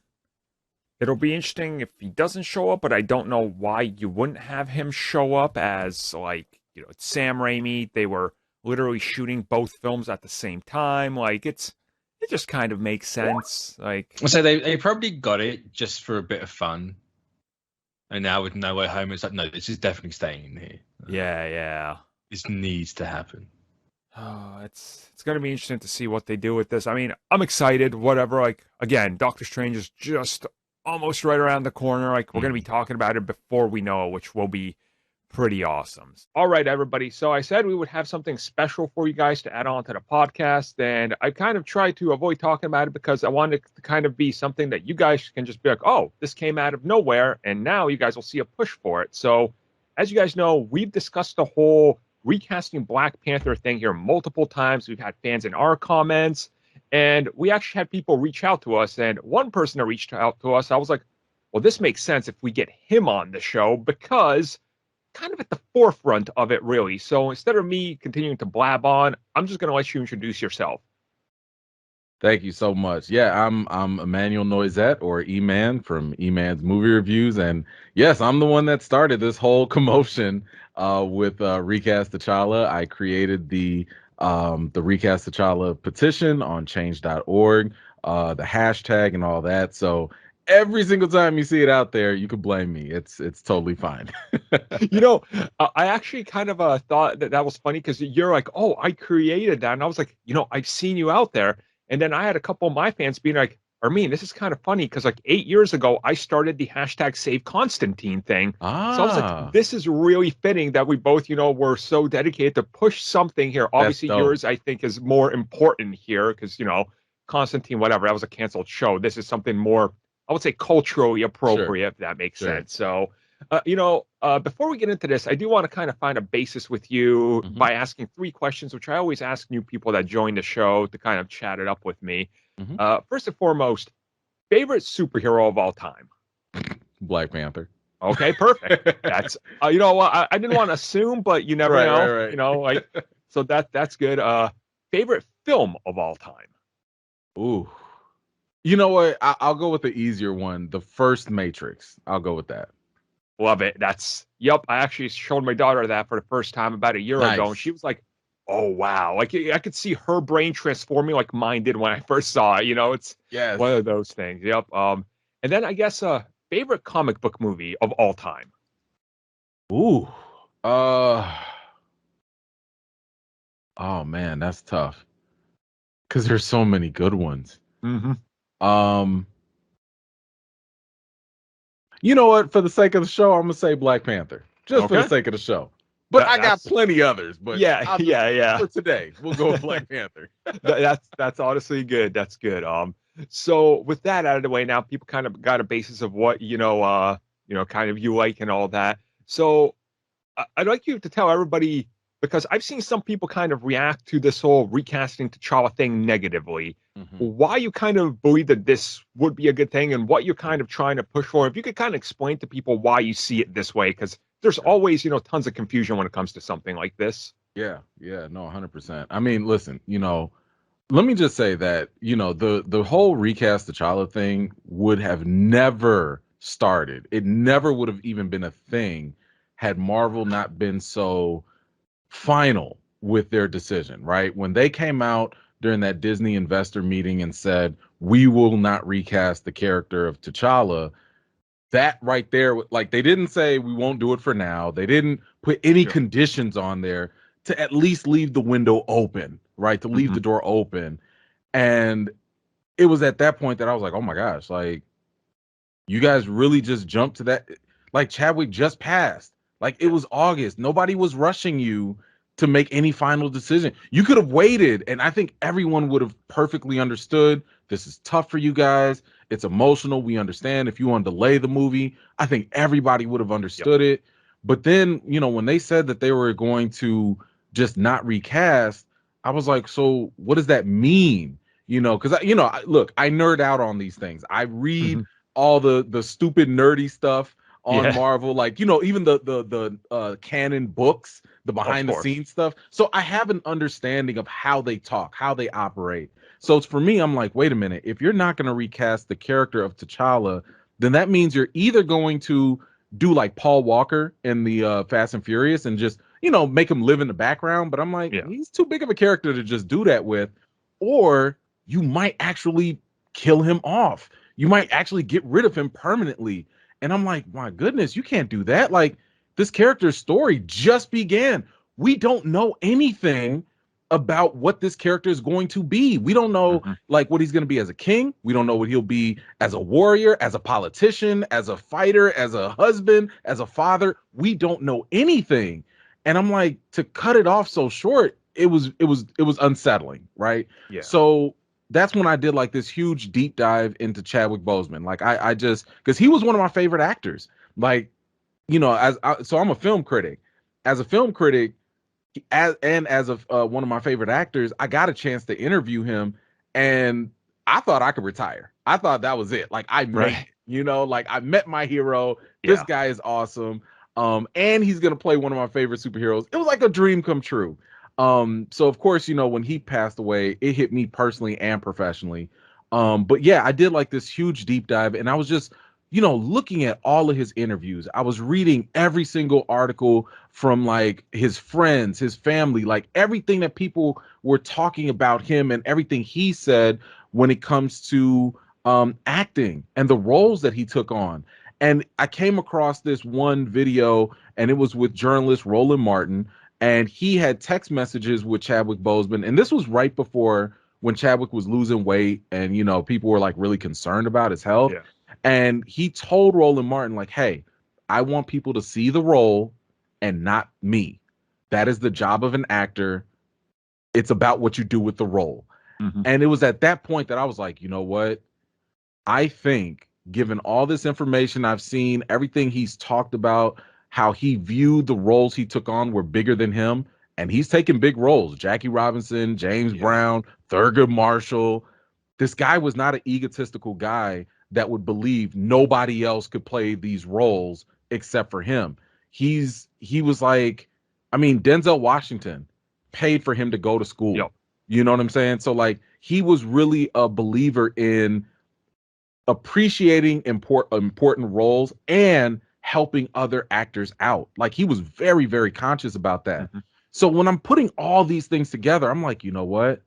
it'll be interesting if he doesn't show up, but I don't know why you wouldn't have him show up as, like, it's Sam Raimi. They were literally shooting both films at the same time. Like, it just kind of makes sense. Like, so they probably got it just for a bit of fun. And now with No Way Home, it's like, no, this is definitely staying in here. Yeah. This needs to happen. Oh, it's going to be interesting to see what they do with this. I mean, I'm excited, whatever. Like, again, Doctor Strange is just almost right around the corner. Like, we're going to be talking about it before we know it, which will be pretty awesome. All right, everybody. So I said we would have something special for you guys to add on to the podcast, and I kind of tried to avoid talking about it because I wanted it to kind of be something that you guys can just be like, oh, this came out of nowhere, and now you guys will see a push for it. So as you guys know, we've discussed the whole recasting Black Panther thing here multiple times. We've had fans in our comments, And we actually had people reach out to us. And one person that reached out to us, I was like, well, this makes sense if we get him on the show because kind of at the forefront of it, really. So instead of me continuing to blab on, I'm just going to let you introduce yourself. Thank you so much. Yeah, I'm Emmanuel Noisette, or Eman from Eman's Movie Reviews, and yes, I'm the one that started this whole commotion with Recast T'Challa. I created the Recast T'Challa petition on change.org, the hashtag and all that. So every single time you see it out there, you could blame me. It's totally fine. I actually kind of thought that was funny because you're like, oh, I created that, and I was like, I've seen you out there. And then I had a couple of my fans being like, Armin, this is kind of funny because like 8 years ago, I started the hashtag Save Constantine thing. So I was like, this is really fitting that we both, were so dedicated to push something here. Obviously, yours, I think, is more important here because, Constantine, whatever, that was a canceled show. This is something more, I would say, culturally appropriate, if that makes sense. So, before we get into this, I do want to kind of find a basis with you by asking 3 questions, which I always ask new people that join the show to kind of chat it up with me. First and foremost, favorite superhero of all time? Black Panther. Okay, perfect. That's I didn't want to assume, but you never know. Right. So that's good. Favorite film of all time? Ooh. You know what? I'll go with the easier one. The first Matrix. I'll go with that. Love it. I actually showed my daughter that for the first time about a year ago, and she was like, oh, wow. Like, I could see her brain transforming like mine did when I first saw it. It's one of those things. Yep. And then I guess favorite comic book movie of all time? Ooh. Oh, man, that's tough. Because there's so many good ones. You know what? For the sake of the show, I'm gonna say Black Panther, just for the sake of the show. But I got plenty others. But yeah. For today, we'll go with Black Panther. That's honestly good. That's good. So with that out of the way, now people kind of got a basis of what kind of you like and all that. So I'd like you to tell everybody, because I've seen some people kind of react to this whole recasting T'Challa thing negatively. Why you kind of believe that this would be a good thing and what you're kind of trying to push for. If you could kind of explain to people why you see it this way, because there's always, tons of confusion when it comes to something like this. Yeah, no, 100%. I mean, listen, let me just say that, the whole recast T'Challa thing would have never started. It never would have even been a thing had Marvel not been so final with their decision, right? When they came out during that Disney investor meeting and said, we will not recast the character of T'Challa, that right there, like, they didn't say we won't do it for now. They didn't put any conditions on there to at least leave the window open, right? To leave the door open. And it was at that point that I was like, oh my gosh, like, you guys really just jumped to that. Like, Chadwick just passed. Like, it was August. Nobody was rushing you to make any final decision. You could have waited, and I think everyone would have perfectly understood. This is tough for you guys. It's emotional. We understand if you want to delay the movie. I think everybody would have understood it. But then, when they said that they were going to just not recast, I was like, so what does that mean? Because look, I nerd out on these things. I read all the stupid nerdy stuff on Marvel, like, even the canon books, the behind the scenes stuff. So I have an understanding of how they talk, how they operate. So it's, for me, I'm like, wait a minute, if you're not going to recast the character of T'Challa, then that means you're either going to do like Paul Walker in the Fast and Furious and just, make him live in the background. But I'm like, he's too big of a character to just do that with. Or you might actually kill him off. You might actually get rid of him permanently. And I'm like, my goodness, you can't do that. Like, this character's story just began. We don't know anything about what this character is going to be. We don't know like what he's going to be as a king. We don't know what he'll be as a warrior, as a politician, as a fighter, as a husband, as a father. We don't know anything. And I'm like, to cut it off so short, it was unsettling, right? Yeah. So that's when I did like this huge deep dive into Chadwick Boseman. Like, I just, because he was one of my favorite actors. Like, so I'm a film critic. As a film critic, as one of my favorite actors, I got a chance to interview him, And I thought I could retire. I thought that was it. Like I made it, you know, like I met my hero. This guy is awesome. And he's gonna play one of my favorite superheroes. It was like a dream come true. So of course, you know, when he passed away, it hit me personally and professionally. But yeah, I did like this huge deep dive, and I was just, you know, looking at all of his interviews. I was reading every single article from like his friends, his family, like everything that people were talking about him and everything he said when it comes to acting and the roles that he took on. And I came across this one video, and it was with journalist Roland Martin, and he had text messages with Chadwick Boseman. And this was right before when Chadwick was losing weight, and, you know, people were like really concerned about his health. Yeah. And he told Roland Martin, like, hey, I want people to see the role and not me. That is the job of an actor. It's about what you do with the role. Mm-hmm. And it was at that point that I was like, you know what? I think, given all this information I've seen, everything he's talked about, how he viewed the roles he took on were bigger than him. And he's taken big roles. Jackie Robinson, James Brown, Thurgood Marshall. This guy was not an egotistical guy that would believe nobody else could play these roles except for him. He was like, I mean, Denzel Washington paid for him to go to school. Yep. You know what I'm saying? So like, he was really a believer in appreciating important roles and helping other actors out. Like, he was very, very conscious about that. Mm-hmm. So when I'm putting all these things together, I'm like, you know what?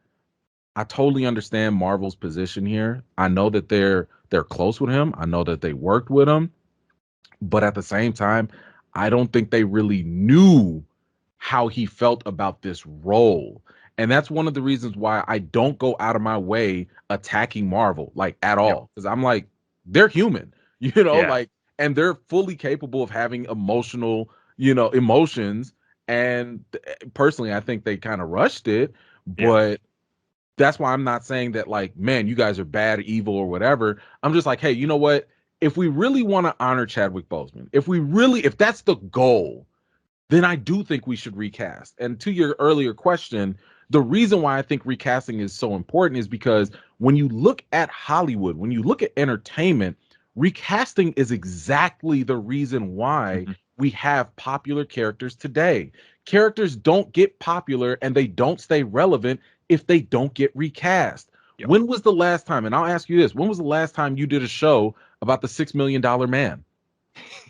I totally understand Marvel's position here. I know that they're close with him. I know that they worked with him. But at the same time, I don't think they really knew how he felt about this role. And that's one of the reasons why I don't go out of my way attacking Marvel, like, at all. Because I'm like, they're human, you know, like, and they're fully capable of having emotional, you know, emotions. And personally, I think they kind of rushed it. But that's why I'm not saying that, like, man, you guys are bad, evil, or whatever. I'm just like, hey, you know what? If we really want to honor Chadwick Boseman, if that's the goal, then I do think we should recast. And to your earlier question, the reason why I think recasting is so important is because when you look at Hollywood, when you look at entertainment, recasting is exactly the reason why we have popular characters today. Characters don't get popular and they don't stay relevant if they don't get recast. Yep. When was the last time, and I'll ask you this, when was the last time you did a show about the $6 Million Man?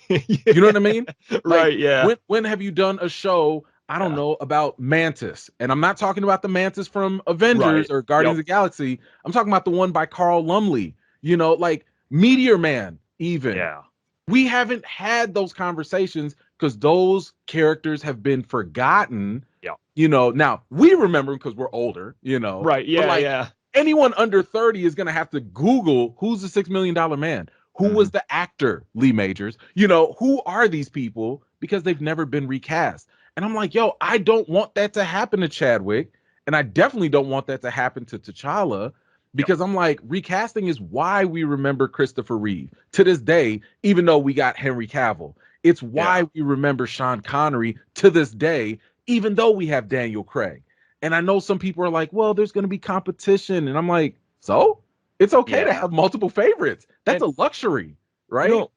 You know what I mean? Like, right, yeah. When have you done a show, I don't know, about Mantis? And I'm not talking about the Mantis from Avengers or Guardians of the Galaxy. I'm talking about the one by Carl Lumley. You know, like Meteor Man, even. Yeah. We haven't had those conversations because those characters have been forgotten. Yeah. You know, now we remember them because we're older, you know. Right, yeah, but like, anyone under 30 is going to have to Google who's the $6 Million Man. Who was the actor, Lee Majors? You know, who are these people? Because they've never been recast. And I'm like, yo, I don't want that to happen to Chadwick. And I definitely don't want that to happen to T'Challa. Because I'm like, recasting is why we remember Christopher Reeve to this day, even though we got Henry Cavill. It's why we remember Sean Connery to this day, even though we have Daniel Craig. And I know some people are like, well, there's going to be competition. And I'm like, so? It's okay to have multiple favorites. That's a luxury, right? You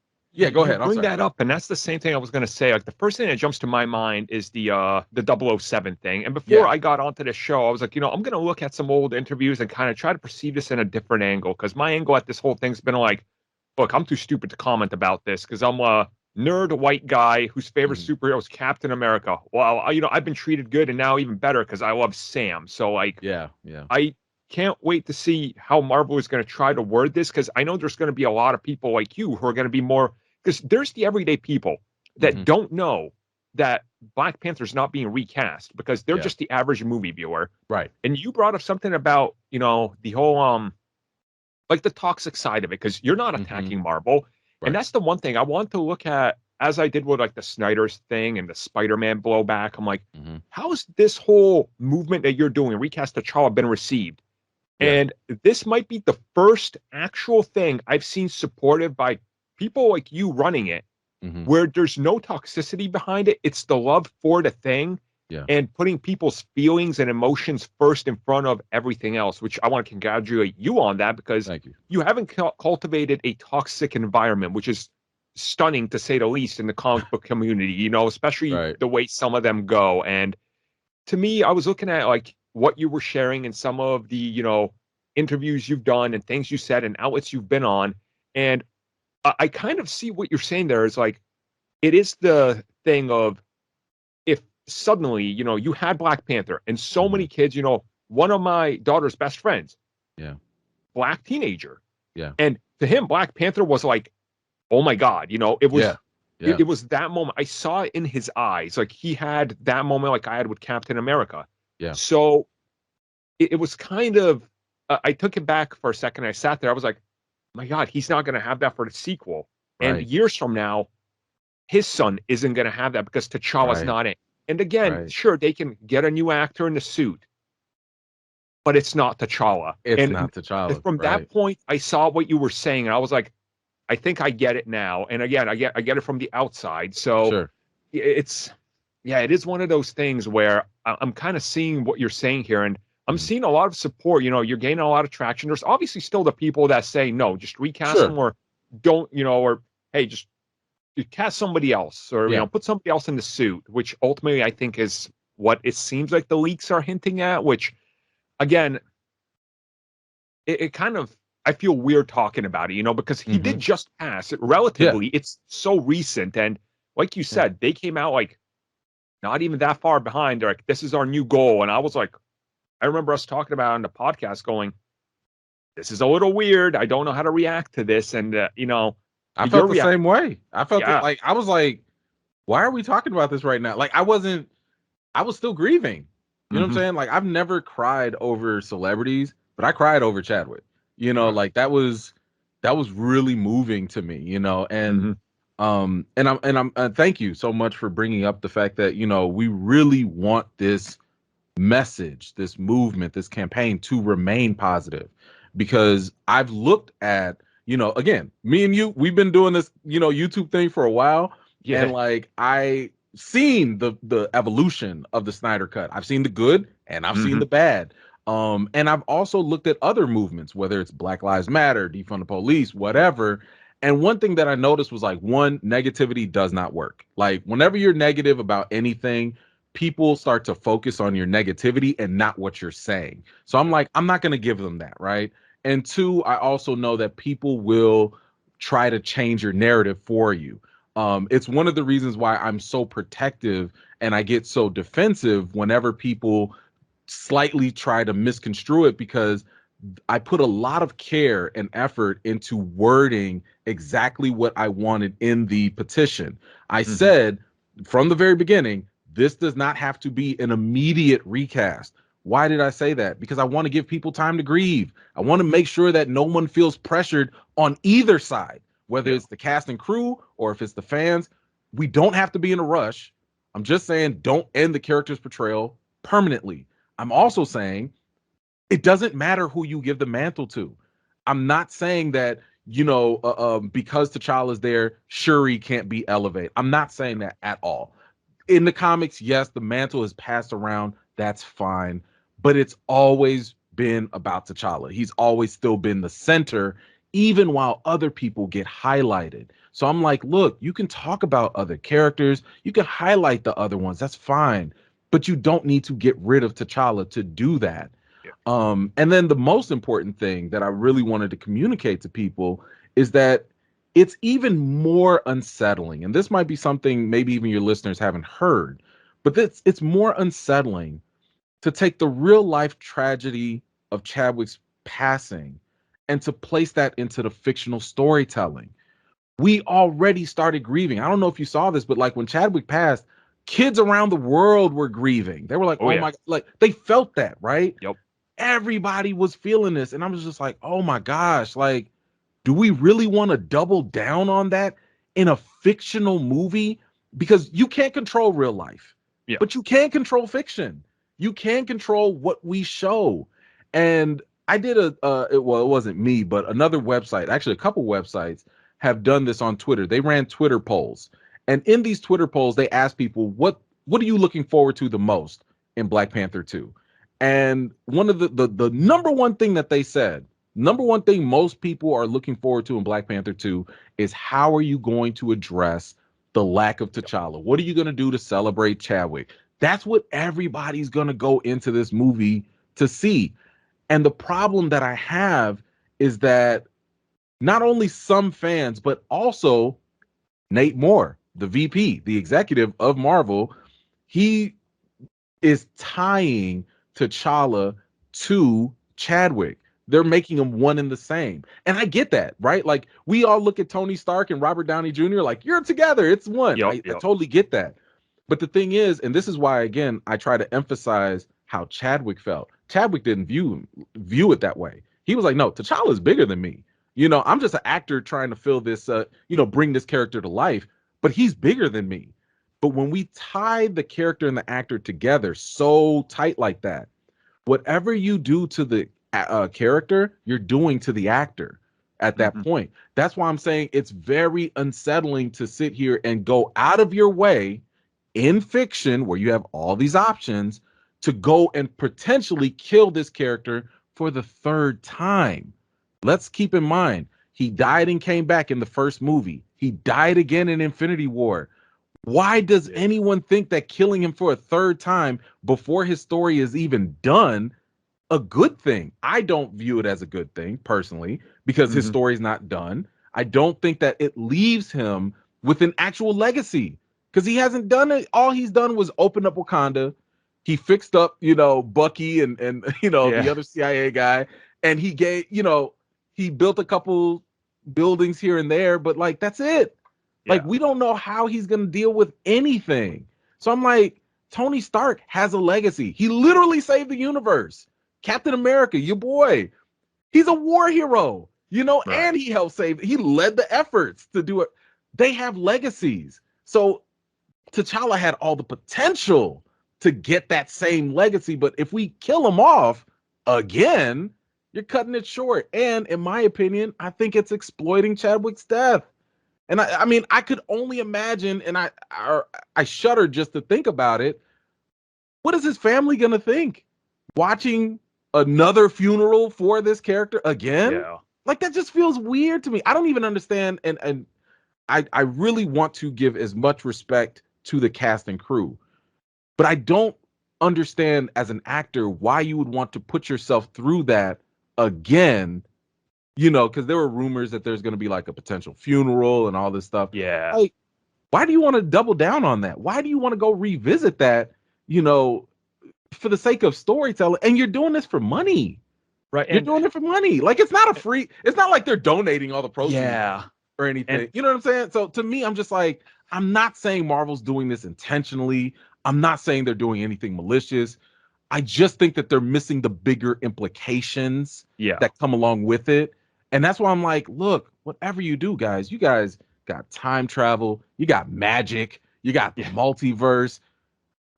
know, go ahead. Bring that up, and that's the same thing I was going to say. Like, the first thing that jumps to my mind is the 007 thing. And before I got onto the show, I was like, you know, I'm going to look at some old interviews and kind of try to perceive this in a different angle, because my angle at this whole thing's been like, look, I'm too stupid to comment about this because I'm a nerd white guy whose favorite superhero is Captain America. Well, you know, I've been treated good, and now even better because I love Sam. So, like, I can't wait to see how Marvel is going to try to word this, because I know there's going to be a lot of people like you who are going to be more, because there's the everyday people that don't know that Black Panther's not being recast because they're just the average movie viewer. Right. And you brought up something about, you know, the whole, like the toxic side of it, because you're not attacking Marvel. Right. And that's the one thing I want to look at, as I did with like the Snyder's thing and the Spider-Man blowback. I'm like, how's this whole movement that you're doing, Recast T'Challa, been received? And this might be the first actual thing I've seen supported by people like you running it, where there's no toxicity behind it. It's the love for the thing. and putting people's feelings and emotions first in front of everything else, which I want to congratulate you on that, because you haven't cultivated a toxic environment, which is stunning to say the least in the comic book community, you know, especially the way some of them go. And to me, I was looking at like what you were sharing in some of the, you know, interviews you've done and things you said and outlets you've been on. And I kind of see what you're saying there is like, it is the thing of if suddenly, you know, you had Black Panther and so many kids, you know, one of my daughter's best friends, Black teenager. And to him, Black Panther was like, oh my God, you know, it was, it was that moment. I saw it in his eyes. Like he had that moment like I had with Captain America. So it was kind of, I took it back for a second. I sat there. I was like, my God, he's not going to have that for the sequel. And years from now, his son isn't going to have that because T'Challa's not in. And again, sure, they can get a new actor in the suit, but it's not T'Challa. It's not T'Challa. From that point, I saw what you were saying, and I was like, I think I get it now. And again, I get it from the outside. So it's, it is one of those things where I'm kind of seeing what you're saying here, and I'm seeing a lot of support. You know, you're gaining a lot of traction. There's obviously still the people that say, no, just recast them, or don't, you know, or hey, just you cast somebody else, or you know, put somebody else in the suit, which ultimately I think is what it seems like the leaks are hinting at, which again, it kind of, I feel weird talking about it, you know, because he did just pass it relatively. It's so recent. And like you said, they came out like not even that far behind. They're like, this is our new goal. And I was like, I remember us talking about it on the podcast going, this is a little weird. I don't know how to react to this. And, you know, I felt the same way. I felt like, I was like, why are we talking about this right now? Like, I was still grieving. You know what I'm saying? Like, I've never cried over celebrities, but I cried over Chadwick. You know, like that was really moving to me, you know, and I'm thank you so much for bringing up the fact that, you know, we really want this message, this movement, this campaign to remain positive, because I've looked at, you know, again, me and you, we've been doing this, you know, YouTube thing for a while. And like, I seen the evolution of the Snyder Cut. I've seen the good and I've seen the bad. And I've also looked at other movements, whether it's Black Lives Matter, defund the police, whatever. And one thing that I noticed was like, one, negativity does not work. Like whenever you're negative about anything, people start to focus on your negativity and not what you're saying. So I'm like, I'm not going to give them that. Right. And two, I also know that people will try to change your narrative for you. It's one of the reasons why I'm so protective and I get so defensive whenever people slightly try to misconstrue it, because I put a lot of care and effort into wording exactly what I wanted in the petition. I said from the very beginning, this does not have to be an immediate recast. Why did I say that? Because I want to give people time to grieve. I want to make sure that no one feels pressured on either side, whether it's the cast and crew or if it's the fans. We don't have to be in a rush. I'm just saying, don't end the character's portrayal permanently. I'm also saying it doesn't matter who you give the mantle to. I'm not saying that, you know, because T'Challa's there, Shuri can't be elevated. I'm not saying that at all. In the comics, yes, the mantle is passed around. That's fine. But it's always been about T'Challa. He's always still been the center, even while other people get highlighted. So I'm like, look, you can talk about other characters. You can highlight the other ones. That's fine. But you don't need to get rid of T'Challa to do that. And then the most important thing that I really wanted to communicate to people is that it's even more unsettling. And this might be something maybe even your listeners haven't heard, but it's more unsettling to take the real life tragedy of Chadwick's passing and to place that into the fictional storytelling. We already started grieving. I don't know if you saw this, but like when Chadwick passed, kids around the world were grieving. They were like, oh my, like they felt that, right? Yep. Everybody was feeling this. And I was just like, oh my gosh, like, do we really want to double down on that in a fictional movie? Because you can't control real life, but you can control fiction. You can control what we show. And I did it wasn't me, but another website, actually a couple websites have done this on Twitter. They ran Twitter polls. And in these Twitter polls, they asked people, what what are you looking forward to the most in Black Panther 2? And one of the number one thing that they said, number one thing most people are looking forward to in Black Panther 2 is how are you going to address the lack of T'Challa? What are you going to do to celebrate Chadwick? That's what everybody's going to go into this movie to see. And the problem that I have is that not only some fans, but also Nate Moore, the VP, the executive of Marvel, he is tying T'Challa to Chadwick. They're making them one and the same. And I get that, right? Like, we all look at Tony Stark and Robert Downey Jr. like, you're together, it's one. I totally get that. But the thing is, and this is why, again, I try to emphasize how Chadwick felt. Chadwick didn't view it that way. He was like, no, T'Challa is bigger than me. You know, I'm just an actor trying to fill this, bring this character to life, but he's bigger than me. But when we tie the character and the actor together so tight like that, whatever you do to the character, you're doing to the actor at that point. That's why I'm saying it's very unsettling to sit here and go out of your way in fiction where you have all these options to go and potentially kill this character for the third time. Let's keep in mind, he died and came back in the first movie. He died again in Infinity War. Why does anyone think that killing him for a third time before his story is even done a good thing? I don't view it as a good thing personally because his story is not done. I don't think that it leaves him with an actual legacy because he hasn't done it. All he's done was open up Wakanda. He fixed up, Bucky and the other CIA guy, and he gave, he built a couple buildings here and there, but like that's it. Like, we don't know how he's going to deal with anything. So I'm like, Tony Stark has a legacy. He literally saved the universe. Captain America, your boy, he's a war hero, and he helped save. He led the efforts to do it. They have legacies. So T'Challa had all the potential to get that same legacy. But if we kill him off again, you're cutting it short. And in my opinion, I think it's exploiting Chadwick's death. And I mean, I could only imagine, and I shudder just to think about it. What is his family gonna think? Watching another funeral for this character again? Yeah. Like, that just feels weird to me. I don't even understand, and I really want to give as much respect to the cast and crew, but I don't understand as an actor why you would want to put yourself through that again. Because there were rumors that there's going to be like a potential funeral and all this stuff. Yeah. Like, why do you want to double down on that? Why do you want to go revisit that, for the sake of storytelling? And you're doing this for money. Right. You're doing it for money. Like, it's not like they're donating all the proceeds or anything. You know what I'm saying? So to me, I'm just like, I'm not saying Marvel's doing this intentionally. I'm not saying they're doing anything malicious. I just think that they're missing the bigger implications that come along with it. And that's why I'm like, look, whatever you do, guys, you guys got time travel, you got magic, you got the multiverse.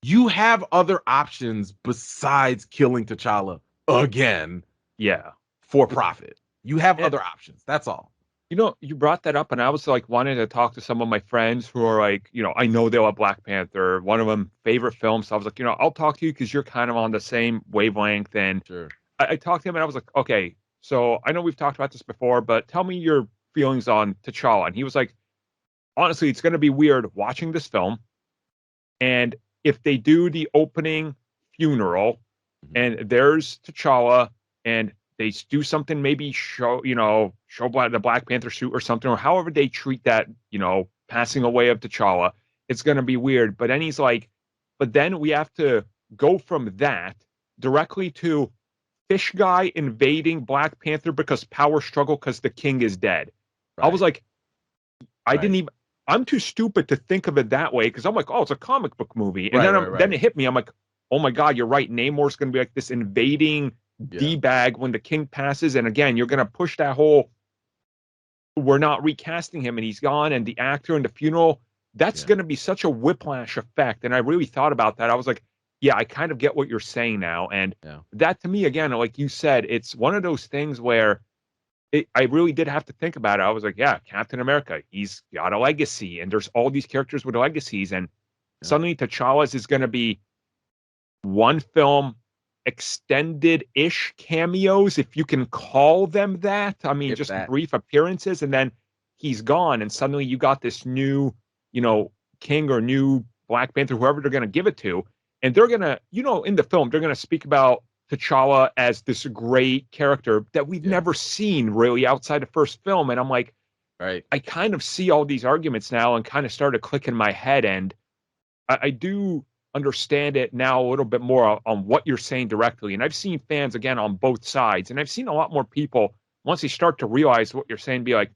You have other options besides killing T'Challa again. Yeah. For profit. You have other options. That's all. You brought that up, and I was like wanting to talk to some of my friends who are like, I know they love Black Panther, one of them favorite films. So I was like, I'll talk to you because you're kind of on the same wavelength. And sure. I talked to him, and I was like, okay, so I know we've talked about this before, but tell me your feelings on T'Challa. And he was like, honestly, it's going to be weird watching this film. And if they do the opening funeral and there's T'Challa and they do something, maybe show the Black Panther suit or something, or however they treat that, passing away of T'Challa, it's going to be weird. But then he's like, but then we have to go from that directly to Fish Guy invading Black Panther because power struggle because the king is dead. Right. I was like, I'm too stupid to think of it that way because I'm like, oh, it's a comic book movie. And then it hit me. I'm like, oh my God, you're right. Namor's going to be like this invading D-bag when the king passes. And again, you're going to push that whole, we're not recasting him and he's gone, and the actor and the funeral, that's going to be such a whiplash effect. And I really thought about that. I was like, yeah, I kind of get what you're saying now. And that to me, again, like you said, it's one of those things where I really did have to think about it. I was like, yeah, Captain America, he's got a legacy, and there's all these characters with legacies. And Suddenly T'Challa's is going to be one film, extended-ish cameos, if you can call them that. I mean, If just that. brief appearances, and then he's gone, and suddenly you got this new, King or new Black Panther, whoever they're going to give it to, and they're going to, in the film, they're going to speak about T'Challa as this great character that we've never seen really outside the first film, and I'm like, right. I kind of see all these arguments now and kind of started clicking in my head, and I do understand it now a little bit more on what you're saying directly. And I've seen fans again on both sides, and I've seen a lot more people once they start to realize what you're saying, be like,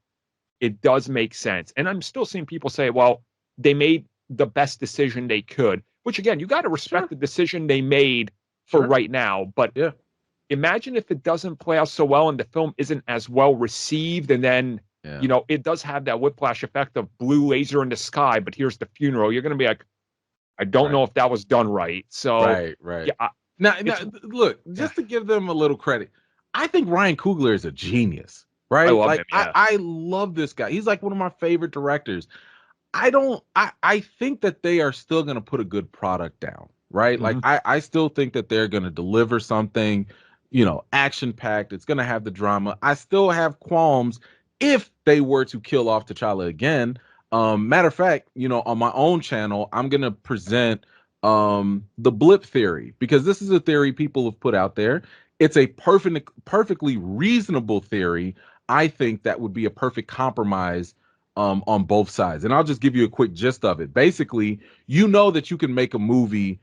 it does make sense. And I'm still seeing people say, well, they made the best decision they could, which again, you got to respect the decision they made for right now. But imagine if it doesn't play out so well and the film isn't as well received, and then it does have that whiplash effect of blue laser in the sky, but here's the funeral. You're going to be like, I don't know if that was done right. So right. Yeah, now, look, just to give them a little credit, I think Ryan Coogler is a genius, right? I love him, I love this guy. He's like one of my favorite directors. I think that they are still going to put a good product down, right? Like I still think that they're going to deliver something, action packed. It's going to have the drama. I still have qualms if they were to kill off T'Challa again. Matter of fact, on my own channel, I'm going to present the Blip Theory, because this is a theory people have put out there. It's a perfectly reasonable theory. I think that would be a perfect compromise on both sides. And I'll just give you a quick gist of it. Basically, that you can make a movie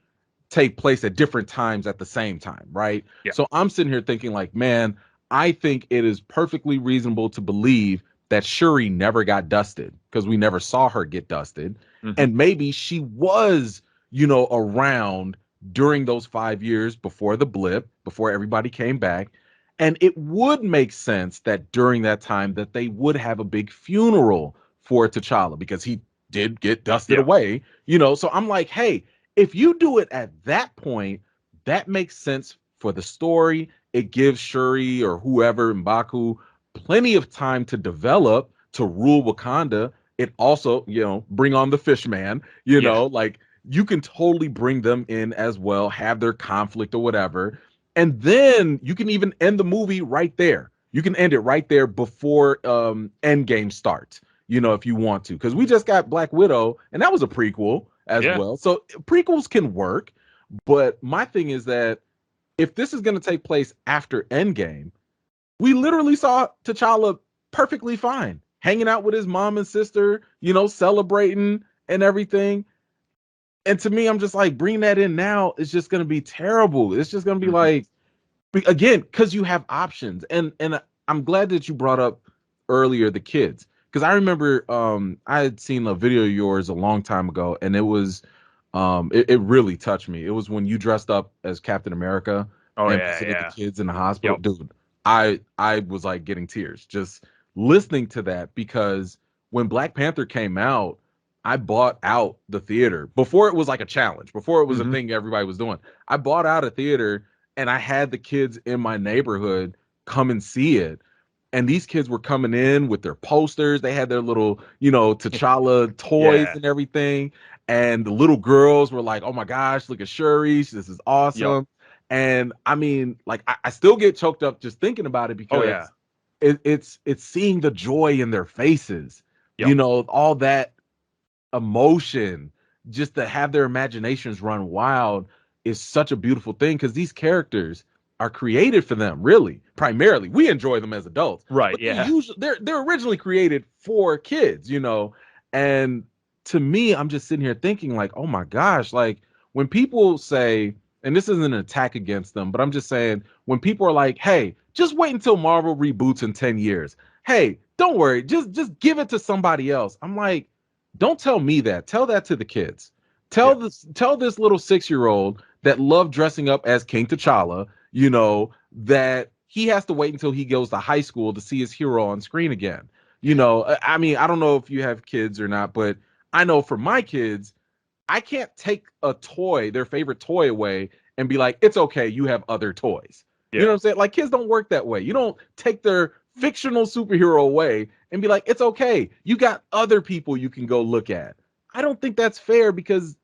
take place at different times at the same time, right? Yeah. So I'm sitting here thinking like, man, I think it is perfectly reasonable to believe that Shuri never got dusted, because we never saw her get dusted. And maybe she was, around during those 5 years before the blip, before everybody came back. And it would make sense that during that time that they would have a big funeral for T'Challa, because he did get dusted away, So I'm like, hey, if you do it at that point, that makes sense for the story. It gives Shuri or whoever, M'Baku, plenty of time to develop, to rule Wakanda. It also, bring on the fish man, like you can totally bring them in as well, have their conflict or whatever. And then you can even end the movie right there. You can end it right there before Endgame starts, if you want to. Because we just got Black Widow, and that was a prequel as well. So prequels can work. But my thing is that if this is going to take place after Endgame, we literally saw T'Challa perfectly fine, hanging out with his mom and sister, celebrating and everything. And to me, I'm just like, bring that in now is just going to be terrible. It's just going to be like, again, because you have options. And I'm glad that you brought up earlier the kids, because I remember I had seen a video of yours a long time ago, and it was it really touched me. It was when you dressed up as Captain America and visited the kids in the hospital. Dude, I was like getting tears just listening to that, because when Black Panther came out, I bought out the theater before it was like a challenge, before it was a thing everybody was doing. I bought out a theater, and I had the kids in my neighborhood come and see it. And these kids were coming in with their posters. They had their little, T'Challa toys and everything. And the little girls were like, oh my gosh, look at Shuri. This is awesome. And I mean, like, I still get choked up just thinking about it, because it's seeing the joy in their faces, all that emotion, just to have their imaginations run wild is such a beautiful thing, because these characters are created for them, really. Primarily, we enjoy them as adults, right? But they're originally created for kids, And to me, I'm just sitting here thinking like, oh my gosh, like when people say, and this isn't an attack against them, but I'm just saying, when people are like, hey, just wait until Marvel reboots in 10 years. Hey, don't worry, just give it to somebody else. I'm like, don't tell me that. Tell that to the kids. Tell this little 6-year-old that loved dressing up as King T'Challa, that he has to wait until he goes to high school to see his hero on screen again. I mean, I don't know if you have kids or not, but I know for my kids, I can't take a toy, their favorite toy, away and be like, it's okay, you have other toys. You know what I'm saying? Like, kids don't work that way. You don't take their fictional superhero away and be like, it's okay, you got other people you can go look at. I don't think that's fair, because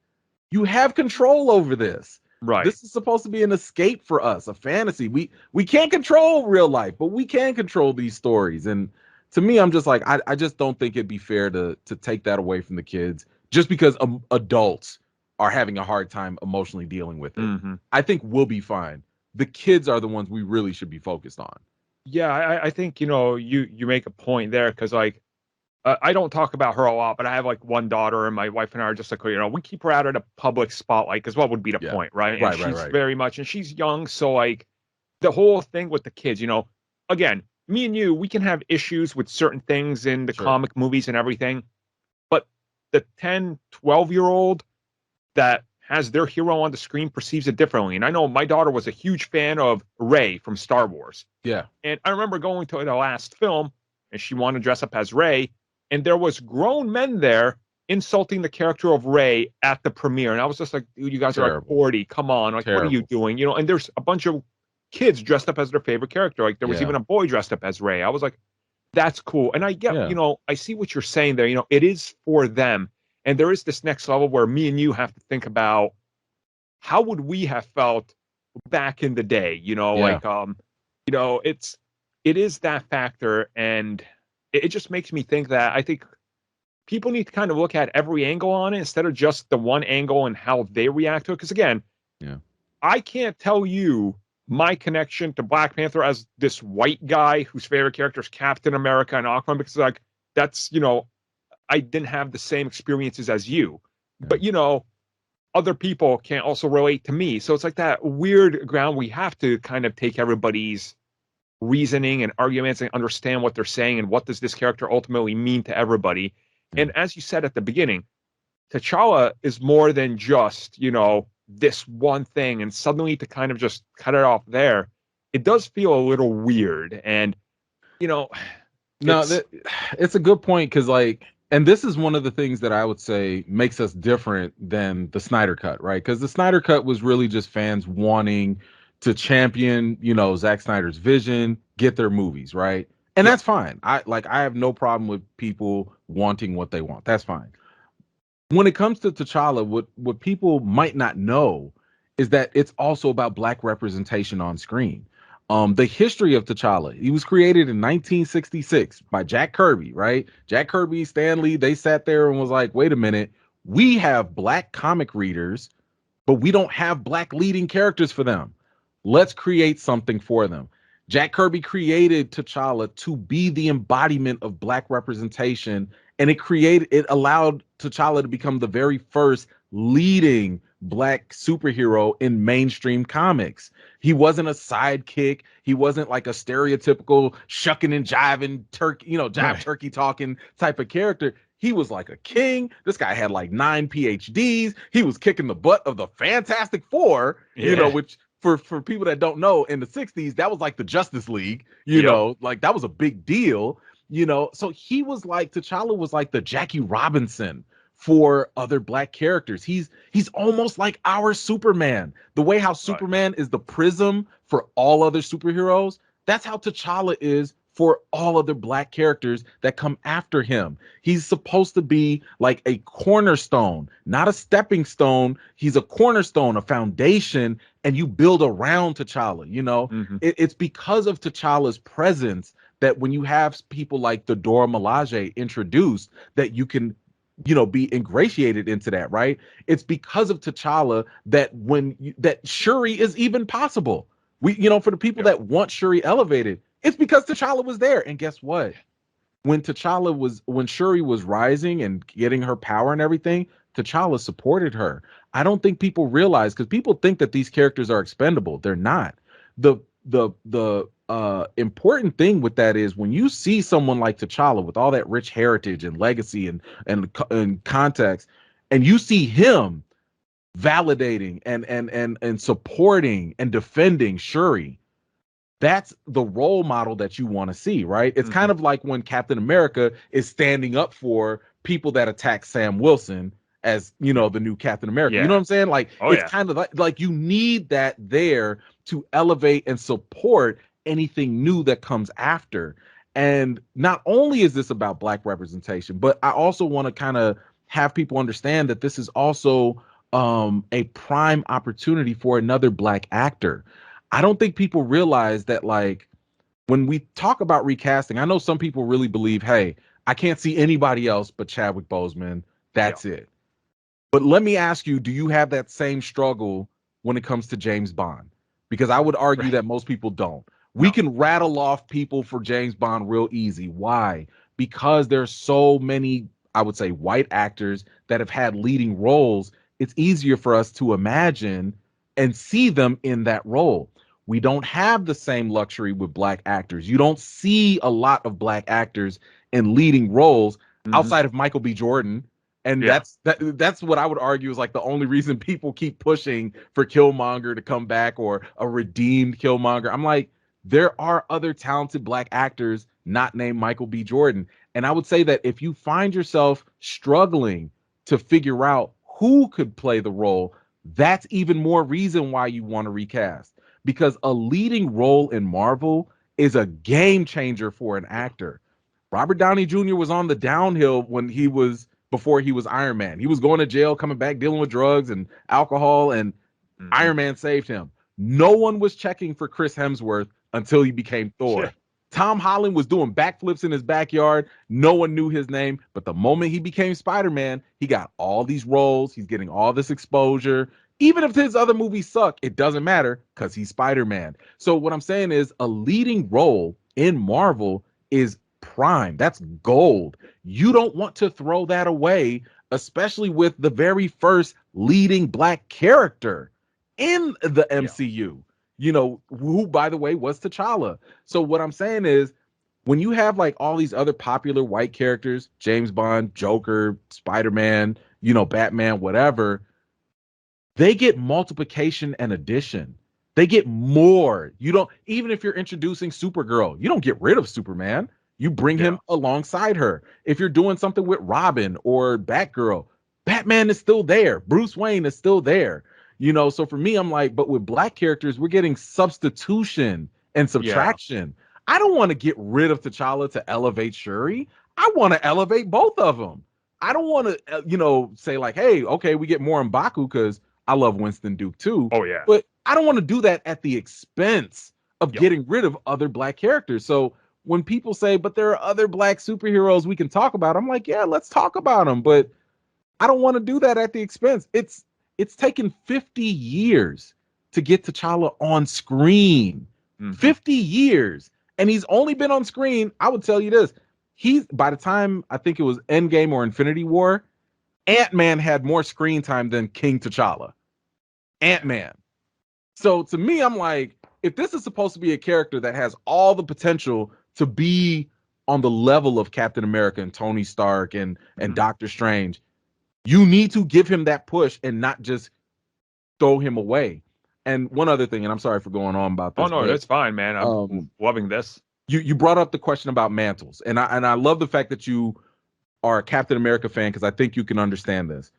You have control over this. Right. This is supposed to be an escape for us, a fantasy. We can't control real life, but we can control these stories. And to me, I'm just like, I just don't think it'd be fair to take that away from the kids just because adults are having a hard time emotionally dealing with it. Mm-hmm. I think we'll be fine. The kids are the ones we really should be focused on. Yeah, I think, you make a point there because, like, I don't talk about her a lot, but I have, like, one daughter, and my wife and I are just like, we keep her out of the public spotlight because what would be the point, right? And she's very much, and she's young, so, like, the whole thing with the kids, again, me and you, we can have issues with certain things in the comic movies and everything, but the 10, 12-year-old that has their hero on the screen perceives it differently. And I know my daughter was a huge fan of Rey from Star Wars. Yeah. And I remember going to the last film, and she wanted to dress up as Rey, and there was grown men there insulting the character of Rey at the premiere. And I was just like, dude, you guys are like 40. Come on. Like, what are you doing? And there's a bunch of kids dressed up as their favorite character. Like, there was even a boy dressed up as Rey. I was like, that's cool. And I get, I see what you're saying there. It is for them. And there is this next level where me and you have to think about how would we have felt back in the day, it is that factor. And it just makes me think that I think people need to kind of look at every angle on it instead of just the one angle and how they react to it. Because again, I can't tell you my connection to Black Panther as this white guy whose favorite character is Captain America and Aquaman, because like that's, I didn't have the same experiences as you, but other people can also relate to me. So it's like that weird ground. We have to kind of take everybody's reasoning and arguments and understand what they're saying and what does this character ultimately mean to everybody. And as you said at the beginning, T'Challa is more than just, this one thing, and suddenly to kind of just cut it off there, it does feel a little weird. And, it's a good point because and this is one of the things that I would say makes us different than the Snyder Cut, right? Because the Snyder Cut was really just fans wanting to champion, Zack Snyder's vision, get their movies, right? And that's fine. I have no problem with people wanting what they want. That's fine. When it comes to T'Challa, what people might not know is that it's also about Black representation on screen. The history of T'Challa, he was created in 1966 by Jack Kirby, right? Jack Kirby, Stan Lee, they sat there and was like, wait a minute, we have Black comic readers, but we don't have Black leading characters for them. Let's create something for them. Jack Kirby created T'Challa to be the embodiment of Black representation, and it allowed T'Challa to become the very first leading Black superhero in mainstream comics. He wasn't a sidekick. He wasn't like a stereotypical shucking and jiving turkey talking type of character. He was like a king. This guy had like 9 PhDs. He was kicking the butt of the Fantastic Four, which for people that don't know, in the 60s, that was like the Justice League, like that was a big deal, so he was like, T'Challa was like the Jackie Robinson for other Black characters. He's almost like our Superman. The way how Superman is the prism for all other superheroes, that's how T'Challa is for all other Black characters that come after him. He's supposed to be like a cornerstone, not a stepping stone. He's a cornerstone, a foundation, and you build around T'Challa. It's because of T'Challa's presence that when you have people like the Dora Milaje introduced, that you can be ingratiated into that, right? It's because of T'Challa that that Shuri is even possible. For the people that want Shuri elevated, it's because T'Challa was there. And guess what? When Shuri was rising and getting her power and everything, T'Challa supported her. I don't think people realize, because people think that these characters are expendable. They're not. The important thing with that is when you see someone like T'Challa with all that rich heritage and legacy and context, and you see him validating and supporting and defending Shuri, that's the role model that you want to see, right? It's kind of like when Captain America is standing up for people that attack Sam Wilson as, the new Captain America. You know what I'm saying? Like, kind of like you need that there to elevate and support anything new that comes after. And not only is this about Black representation, but I also want to kind of have people understand that this is also a prime opportunity for another black actor. I don't think people realize that, like, when we talk about recasting, I know some people really believe, hey, I can't see anybody else but Chadwick Boseman. That's it. But let me ask you, do you have that same struggle when it comes to James Bond? Because I would argue that most people don't. We can rattle off people for James Bond real easy. Why? Because there's so many, I would say, white actors that have had leading roles. It's easier for us to imagine and see them in that role. We don't have the same luxury with black actors. You don't see a lot of black actors in leading roles outside of Michael B. Jordan. And that's what I would argue is like the only reason people keep pushing for Killmonger to come back, or a redeemed Killmonger. I'm like, there are other talented black actors not named Michael B. Jordan. And I would say that if you find yourself struggling to figure out who could play the role, that's even more reason why you want to recast. Because a leading role in Marvel is a game changer for an actor. Robert Downey Jr. was on the downhill before he was Iron Man. He was going to jail, coming back, dealing with drugs and alcohol, and Iron Man saved him. No one was checking for Chris Hemsworth until he became Thor. Tom Holland was doing backflips in his backyard. No one knew his name. But the moment he became Spider-Man, he got all these roles. He's getting all this exposure. Even if his other movies suck, it doesn't matter because he's Spider-Man. So what I'm saying is a leading role in Marvel is prime. That's gold. You don't want to throw that away, especially with the very first leading black character in the MCU, you know, who, by the way, was T'Challa. So what I'm saying is, when you have like all these other popular white characters, James Bond, Joker, Spider-Man, you know, Batman, whatever, they get multiplication and addition. They get more. You don't, even if you're introducing Supergirl, you don't get rid of Superman. You bring him alongside her. If you're doing something with Robin or Batgirl, Batman is still there. Bruce Wayne is still there. You know, so for me, I'm like, but with black characters, we're getting substitution and subtraction. I don't want to get rid of T'Challa to elevate Shuri. I want to elevate both of them. I don't want to, you know, say like, hey, okay, we get more M'Baku because I love Winston Duke too. Oh, yeah. But I don't want to do that at the expense of getting rid of other black characters. So when people say, but there are other black superheroes we can talk about, I'm like, yeah, let's talk about them. But I don't want to do that at the expense. It's taken 50 years to get T'Challa on screen. 50 years. And he's only been on screen, I would tell you this. By the time I think it was Endgame or Infinity War, Ant-Man had more screen time than King T'Challa. Ant-Man. So to me, I'm like, if this is supposed to be a character that has all the potential to be on the level of Captain America and Tony Stark and Doctor Strange, you need to give him that push and not just throw him away. And one other thing, and I'm sorry for going on about this. Oh no, that's fine, man. I'm loving this. You brought up the question about mantles, and I love the fact that you are a Captain America fan, because I think you can understand this.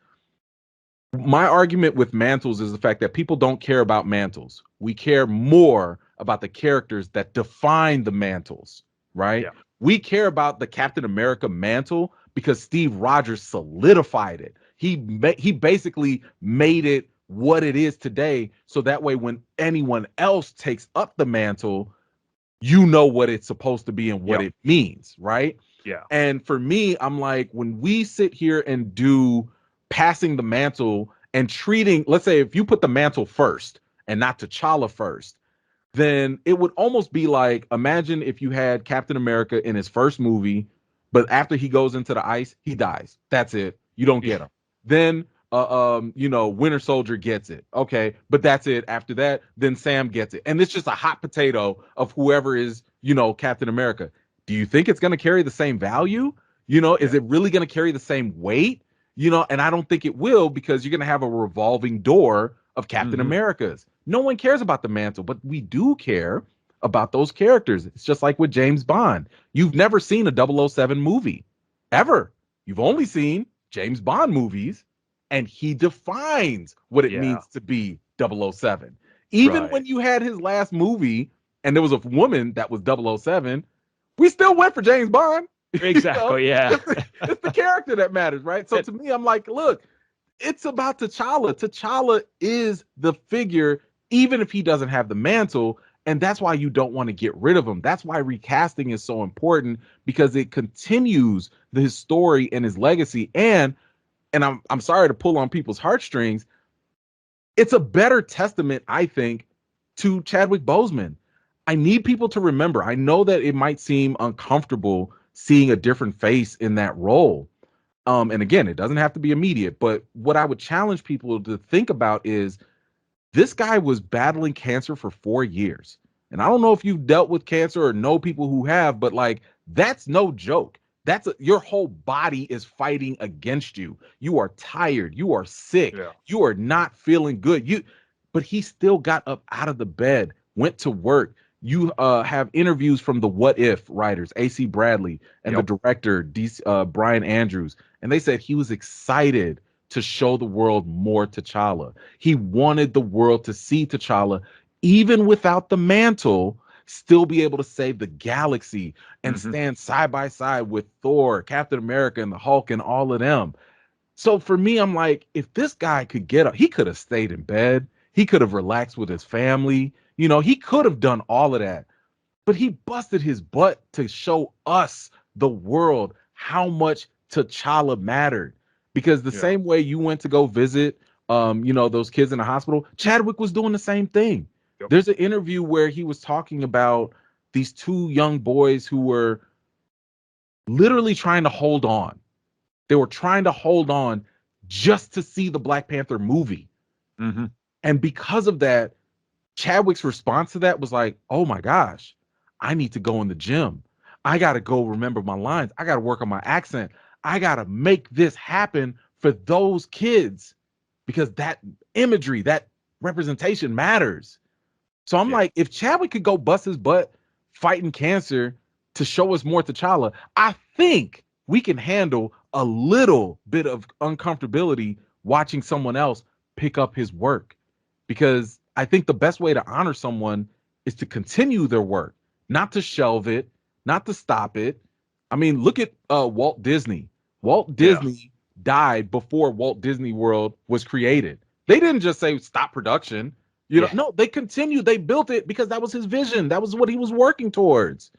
My argument with mantles is the fact that people don't care about mantles. We care more about the characters that define the mantles, right? Yeah. We care about the Captain America mantle because Steve Rogers solidified it. He basically made it what it is today, so that way when anyone else takes up the mantle, you know what it's supposed to be and what it means, right? Yeah. And for me, I'm like, when we sit here and do passing the mantle and treating, let's say if you put the mantle first and not T'Challa first, then it would almost be like, imagine if you had Captain America in his first movie, but after he goes into the ice, he dies. That's it. You don't get him. Then you know, Winter Soldier gets it. Okay, but that's it. After that, then Sam gets it. And it's just a hot potato of whoever is, you know, Captain America. Do you think it's going to carry the same value? You know, is it really going to carry the same weight? You know, and I don't think it will, because you're going to have a revolving door of Captain Americas. No one cares about the mantle, but we do care about those characters. It's just like with James Bond. You've never seen a 007 movie, ever. You've only seen James Bond movies, and he defines what it means to be 007. Even when you had his last movie and there was a woman that was 007, we still went for James Bond. Exactly, you know? It's the character that matters, right? So to me, I'm like, look, it's about T'Challa. T'Challa is the figure, even if he doesn't have the mantle. And that's why you don't want to get rid of him. That's why recasting is so important, because it continues his story and his legacy. And I'm sorry to pull on people's heartstrings. It's a better testament, I think, to Chadwick Boseman. I need people to remember. I know that it might seem uncomfortable seeing a different face in that role. And again, it doesn't have to be immediate, but what I would challenge people to think about is this guy was battling cancer for 4 years. And I don't know if you've dealt with cancer or know people who have, but like, that's no joke. Your whole body is fighting against you. You are tired. You are sick. Yeah. You are not feeling good. But he still got up out of the bed, went to work. You have interviews from the What If writers, AC Bradley, and the director, Brian Andrews. And they said he was excited to show the world more T'Challa. He wanted the world to see T'Challa, even without the mantle, still be able to save the galaxy and stand side by side with Thor, Captain America, and the Hulk and all of them. So for me, I'm like, if this guy could get up, he could have stayed in bed. He could have relaxed with his family. You know, he could have done all of that. But he busted his butt to show us, the world, how much T'Challa mattered. Because the same way you went to go visit, those kids in the hospital, Chadwick was doing the same thing. Yep. There's an interview where he was talking about these 2 young boys who were literally trying to hold on. They were trying to hold on just to see the Black Panther movie. Mm-hmm. And because of that, Chadwick's response to that was like, oh my gosh, I need to go in the gym. I got to go remember my lines. I got to work on my accent. I got to make this happen for those kids, because that imagery, that representation matters. So I'm like, if Chadwick could go bust his butt fighting cancer to show us more T'Challa, I think we can handle a little bit of uncomfortability watching someone else pick up his work. Because I think the best way to honor someone is to continue their work, not to shelve it, not to stop it. I mean, look at Walt Disney. Walt Disney died before Walt Disney World was created. They didn't just say stop production. No, they continued. They built it because that was his vision. That was what he was working towards.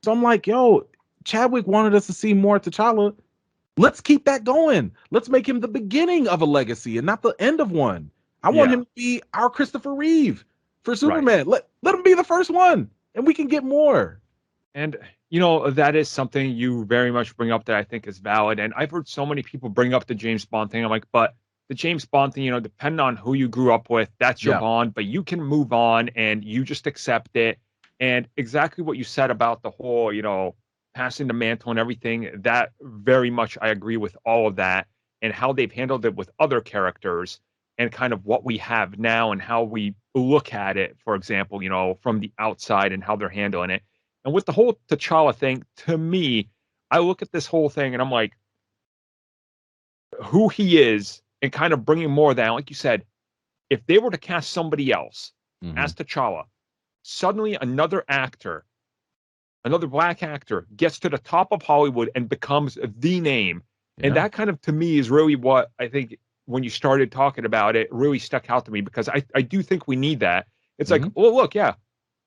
So I'm like, yo, Chadwick wanted us to see more T'Challa. Let's keep that going. Let's make him the beginning of a legacy and not the end of one. I want him to be our Christopher Reeve for Superman. Right. Let him be the first one, and we can get more. And, that is something you very much bring up that I think is valid. And I've heard so many people bring up the James Bond thing. I'm like, but the James Bond thing, depending on who you grew up with, that's your Bond, but you can move on and you just accept it. And exactly what you said about the whole, passing the mantle and everything, that very much I agree with all of that, and how they've handled it with other characters and kind of what we have now and how we look at it, for example, from the outside and how they're handling it. And with the whole T'Challa thing, to me, I look at this whole thing and I'm like, who he is and kind of bringing more of that. Like you said, if they were to cast somebody else as T'Challa, suddenly another Black actor gets to the top of Hollywood and becomes the name. Yeah. And that kind of, to me, is really what I think when you started talking about it, really stuck out to me, because I do think we need that. It's like, well, look,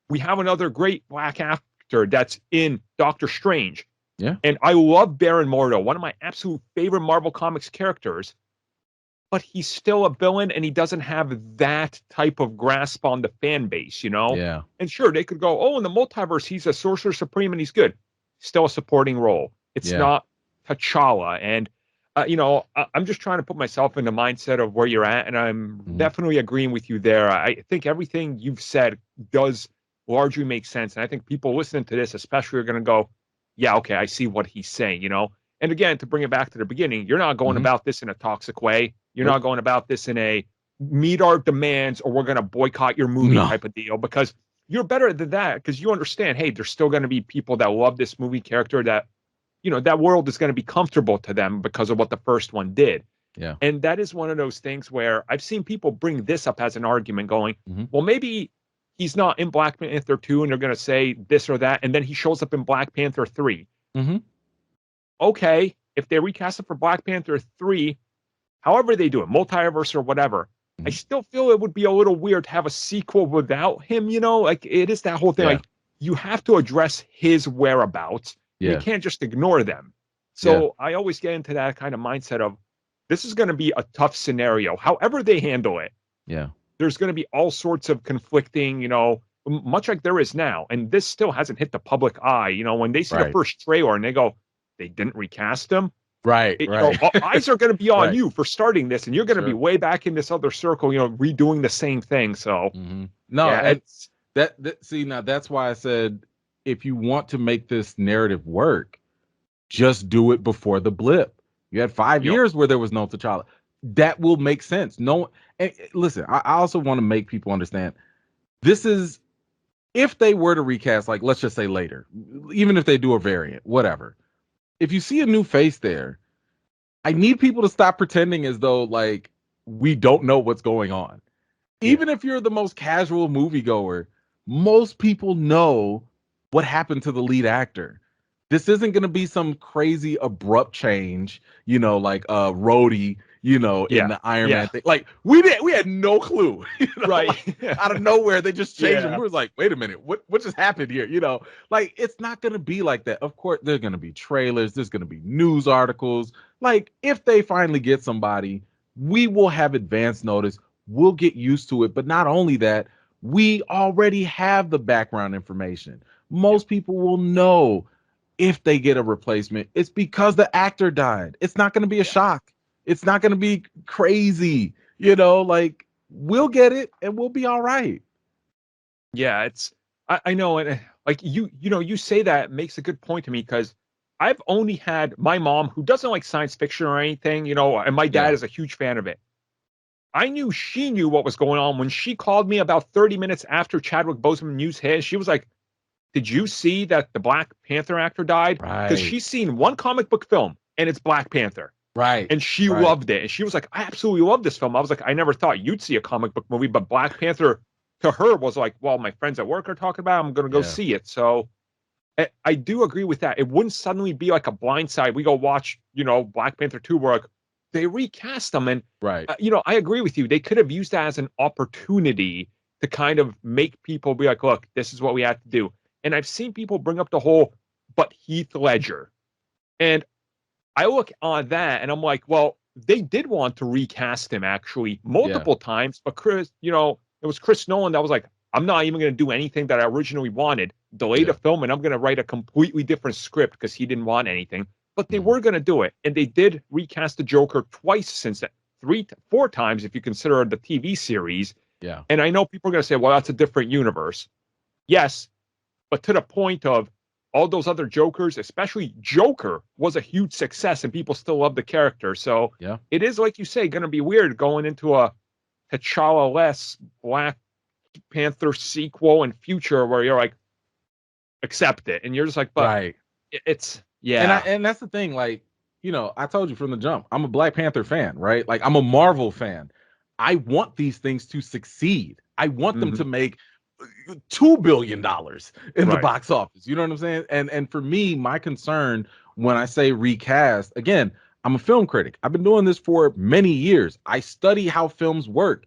we have another great Black actor that's in Doctor Strange. Yeah. And I love Baron Mordo, one of my absolute favorite Marvel Comics characters, but he's still a villain and he doesn't have that type of grasp on the fan base, Yeah. And sure, they could go, in the multiverse, he's a Sorcerer Supreme and he's good. Still a supporting role. It's not T'Challa. And, I'm just trying to put myself in the mindset of where you're at, and I'm definitely agreeing with you there. I think everything you've said does largely make sense. And I think people listening to this especially are going to go, yeah, okay, I see what he's saying, And again, to bring it back to the beginning, you're not going about this in a toxic way. You're not going about this in a meet our demands or we're going to boycott your movie type of deal, because you're better than that, because you understand, hey, there's still going to be people that love this movie character that, that world is going to be comfortable to them because of what the first one did. Yeah. And that is one of those things where I've seen people bring this up as an argument going, well, maybe he's not in Black Panther 2 and they're going to say this or that, and then he shows up in Black Panther 3. Okay, if they recast it for Black Panther 3, however they do it, multiverse or whatever, I still feel it would be a little weird to have a sequel without him, like it is that whole thing. Yeah. Like you have to address his whereabouts. Yeah. You can't just ignore them. So I always get into that kind of mindset of this is going to be a tough scenario. However they handle it, there's going to be all sorts of conflicting, much like there is now. And this still hasn't hit the public eye. When they see the first trailer and they go, they didn't recast him. Right. Eyes are going to be on you for starting this, and you're going to be way back in this other circle, redoing the same thing. So, no, see, now that's why I said if you want to make this narrative work, just do it before the blip. You had 5 years where there was no T'Challa. That will make sense. No, and listen, I also want to make people understand this is if they were to recast, like let's just say later, even if they do a variant, whatever. If you see a new face there, I need people to stop pretending as though like we don't know what's going on. Even if you're the most casual moviegoer, most people know what happened to the lead actor. This isn't going to be some crazy abrupt change, like Rhodey, in the Iron Man thing. Like we had no clue, right? Like, out of nowhere, they just changed him. We was like, wait a minute, what just happened here? Like it's not going to be like that. Of course, there's going to be trailers. There's going to be news articles. Like if they finally get somebody, we will have advance notice. We'll get used to it. But not only that, we already have the background information. Most people will know if they get a replacement, it's because the actor died. It's not going to be a shock. It's not going to be crazy. Like we'll get it and we'll be all right. Yeah, I know. And like you say that makes a good point to me because I've only had my mom who doesn't like science fiction or anything, and my dad is a huge fan of it. I knew she knew what was going on when she called me about 30 minutes after Chadwick Boseman news hit. She was like, did you see that the Black Panther actor died? Because she's seen one comic book film and it's Black Panther. Right. And she loved it. And she was like, I absolutely love this film. I was like, I never thought you'd see a comic book movie, but Black Panther to her was like, well, my friends at work are talking about it. I'm going to go see it. So I do agree with that. It wouldn't suddenly be like a blindside. We go watch, Black Panther 2 where like, they recast them. And, I agree with you. They could have used that as an opportunity to kind of make people be like, look, this is what we have to do. And I've seen people bring up the whole, but Heath Ledger. And I look on that and I'm like, well, they did want to recast him actually multiple times. But Chris, it was Chris Nolan that was like, I'm not even going to do anything that I originally wanted. Delay the film and I'm going to write a completely different script because he didn't want anything. But they were going to do it. And they did recast the Joker twice since that, 4 times if you consider the TV series. Yeah. And I know people are going to say, well, that's a different universe. Yes. But to the point of all those other Jokers, especially Joker, was a huge success and people still love the character. So it is, like you say, going to be weird going into a T'Challa-less Black Panther sequel in future where you're like, accept it. And you're just like, but it's, And that's the thing. Like, I told you from the jump, I'm a Black Panther fan, right? Like I'm a Marvel fan. I want these things to succeed. I want them to make $2 billion in the box office. You know what I'm saying? And for me, my concern when I say recast, again, I'm a film critic. I've been doing this for many years. I study how films work.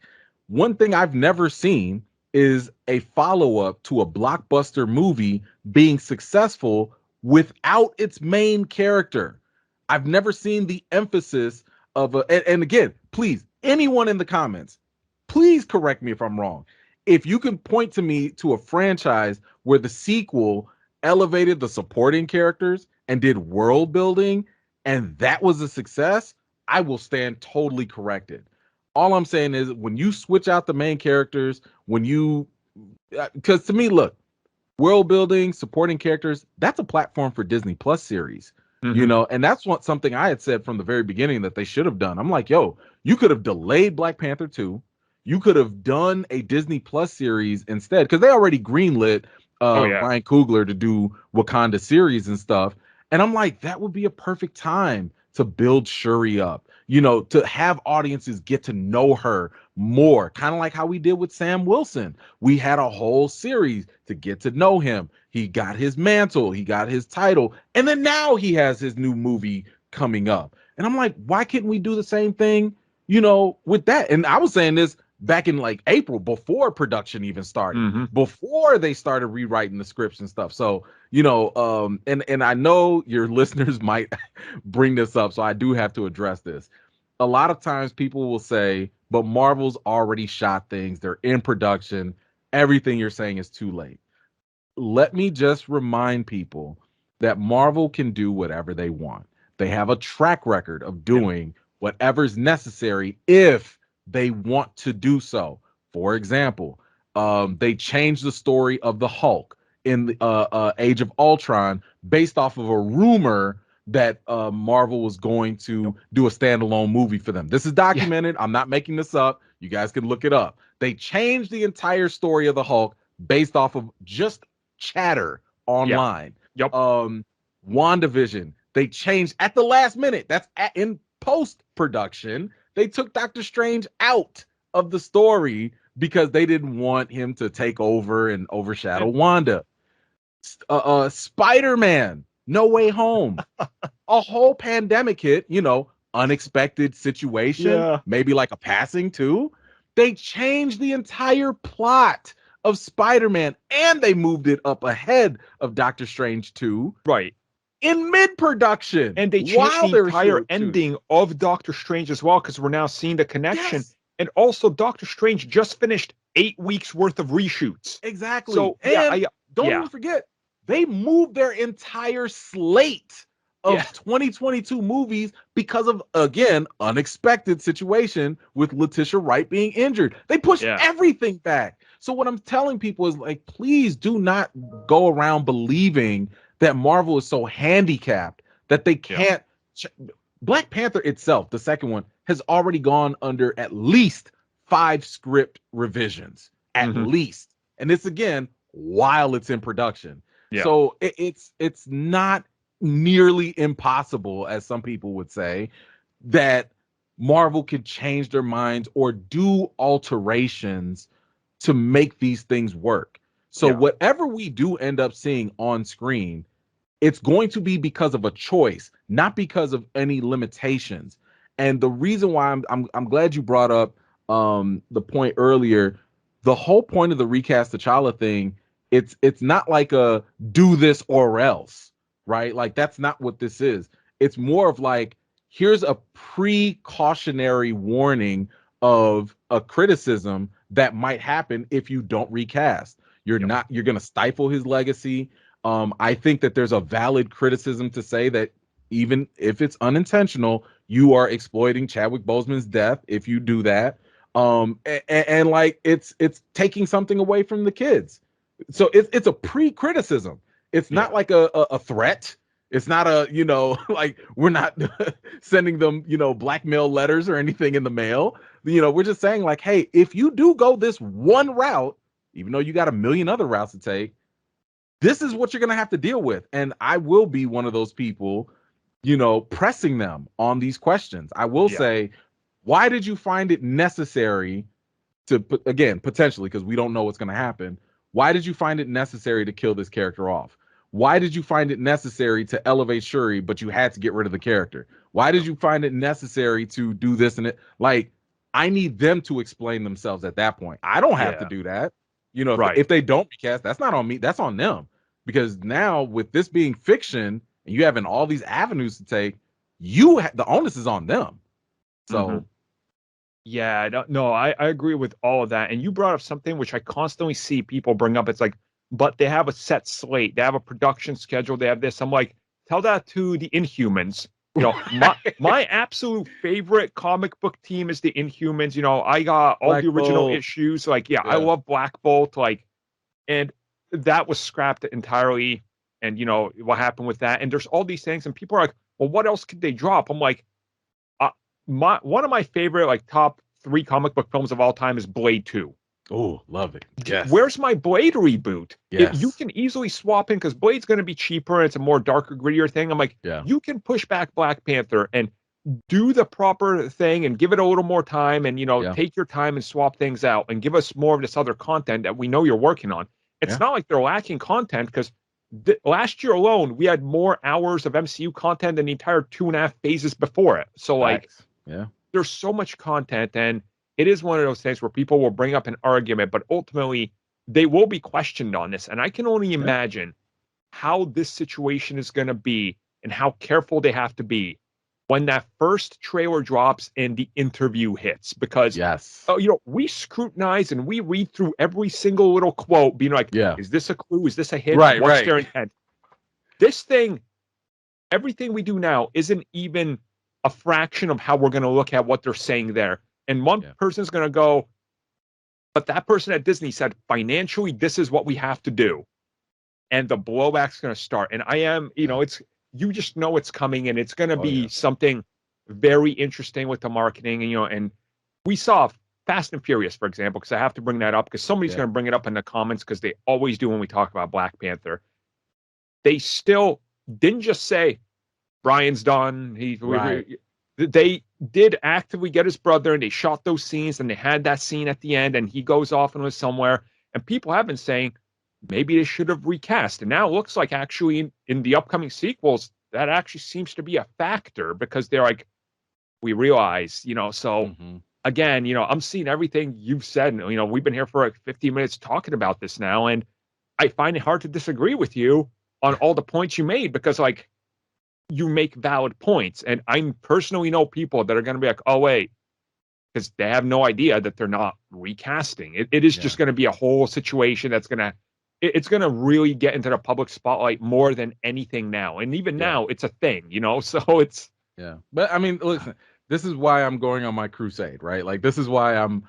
One thing I've never seen is a follow-up to a blockbuster movie being successful without its main character. I've never seen the emphasis of and again, please, anyone in the comments, please correct me if I'm wrong. If you can point to me to a franchise where the sequel elevated the supporting characters and did world building and that was a success, I will stand totally corrected. All I'm saying is when you switch out the main characters, because to me, look, world building, supporting characters, that's a platform for Disney Plus series, and that's something I had said from the very beginning that they should have done. I'm like, yo, you could have delayed Black Panther 2. You could have done a Disney Plus series instead, because they already greenlit Ryan Coogler to do Wakanda series and stuff. And I'm like, that would be a perfect time to build Shuri up, to have audiences get to know her more, kind of like how we did with Sam Wilson. We had a whole series to get to know him. He got his mantle, he got his title, and then now he has his new movie coming up. And I'm like, why can't we do the same thing with that. And I was saying this back in like April, before production even started, before they started rewriting the scripts and stuff. So, and I know your listeners might bring this up, so I do have to address this. A lot of times people will say, but Marvel's already shot things, they're in production, everything you're saying is too late. Let me just remind people that Marvel can do whatever they want. They have a track record of doing whatever's necessary if they want to do so. For example, they changed the story of the Hulk in the Age of Ultron based off of a rumor that Marvel was going to do a standalone movie for them. This is documented. I'm not making this up. You guys can look it up. They changed the entire story of the Hulk based off of just chatter online. WandaVision, they changed at the last minute. That's in post-production. They took Doctor Strange out of the story because they didn't want him to take over and overshadow Wanda. Spider-Man, No Way Home. A whole pandemic hit, unexpected situation, maybe like a passing too. They changed the entire plot of Spider-Man and they moved it up ahead of Doctor Strange 2. Right. In mid-production. And they changed the entire ending of Doctor Strange as well, because we're now seeing the connection. Yes. And also, Doctor Strange just finished 8 weeks worth of reshoots. Exactly. So, don't even forget, they moved their entire slate of 2022 movies because of, again, unexpected situation with Letitia Wright being injured. They pushed everything back. So what I'm telling people is, like, please do not go around believing that Marvel is so handicapped that they can't. Black Panther itself, the second one, has already gone under at least 5 script revisions, at least. And it's, again, while it's in production. Yeah. So it's not nearly impossible, as some people would say, that Marvel could change their minds or do alterations to make these things work. So whatever we do end up seeing on screen, it's going to be because of a choice, not because of any limitations. And the reason why I'm glad you brought up the point earlier. The whole point of the Recast T'Challa thing, it's not like a do this or else, right? Like, that's not what this is. It's more of like, here's a precautionary warning of a criticism that might happen if you don't recast. You're going to stifle his legacy. I think that there's a valid criticism to say that even if it's unintentional, you are exploiting Chadwick Boseman's death if you do that. And like, it's taking something away from the kids. So it's a pre-criticism. It's not like a threat. It's not a, like, we're not sending them, blackmail letters or anything in the mail. We're just saying, like, hey, if you do go this one route, even though you got a million other routes to take, this is what you're going to have to deal with. And I will be one of those people, pressing them on these questions. I will say, why did you find it necessary to, again, potentially, because we don't know what's going to happen, why did you find it necessary to kill this character off? Why did you find it necessary to elevate Shuri, but you had to get rid of the character? Why did you find it necessary to do this and it? Like, I need them to explain themselves at that point. I don't have to do that. If they don't recast, that's not on me. That's on them. Because now, with this being fiction and you having all these avenues to take, the onus is on them. So, I agree with all of that. And you brought up something which I constantly see people bring up. It's like, but they have a set slate. They have a production schedule. They have this. I'm like, tell that to the Inhumans. My absolute favorite comic book team is the Inhumans. I got all Black the original Bolt. Issues. Like, I love Black Bolt. Like, and that was scrapped entirely. And, what happened with that? And there's all these things. And people are like, well, what else could they drop? I'm like, one of my favorite, like, top 3 comic book films of all time is Blade 2. Oh, love it. Yes. Where's my Blade reboot? Yes. You can easily swap in, because Blade's going to be cheaper and it's a more darker, grittier thing. I'm like, you can push back Black Panther and do the proper thing and give it a little more time and, take your time and swap things out and give us more of this other content that we know you're working on. It's not like they're lacking content, because last year alone, we had more hours of MCU content than the entire 2.5 phases before it. So, like, there's so much content, and it is one of those things where people will bring up an argument, but ultimately they will be questioned on this. And I can only imagine how this situation is going to be and how careful they have to be when that first trailer drops and the interview hits. Because, we scrutinize and we read through every single little quote, being like, is this a clue? Is this a hint? What's their intent? This thing, everything we do now isn't even a fraction of how we're going to look at what they're saying there. And one person's going to go, but that person at Disney said, financially, this is what we have to do. And the blowback's going to start. And I am, it's, you just know it's coming, and it's going to be something very interesting with the marketing. And we saw Fast and Furious, for example, because I have to bring that up because somebody's going to bring it up in the comments because they always do when we talk about Black Panther. They still didn't just say, Brian's done. They did actively get his brother, and they shot those scenes, and they had that scene at the end, and he goes off and was somewhere. And people have been saying, maybe they should have recast. And now it looks like actually in the upcoming sequels, that actually seems to be a factor because they're like, we realize, so again, I'm seeing everything you've said. And, we've been here for like 15 minutes talking about this now. And I find it hard to disagree with you on all the points you made because like you make valid points. And I personally know people that are going to be like, oh, wait, because they have no idea that they're not recasting. It is just going to be a whole situation that's going to, it's going to really get into the public spotlight more than anything now. And even now it's a thing, so it's. Yeah. But I mean, listen, this is why I'm going on my crusade, right? Like, this is why I'm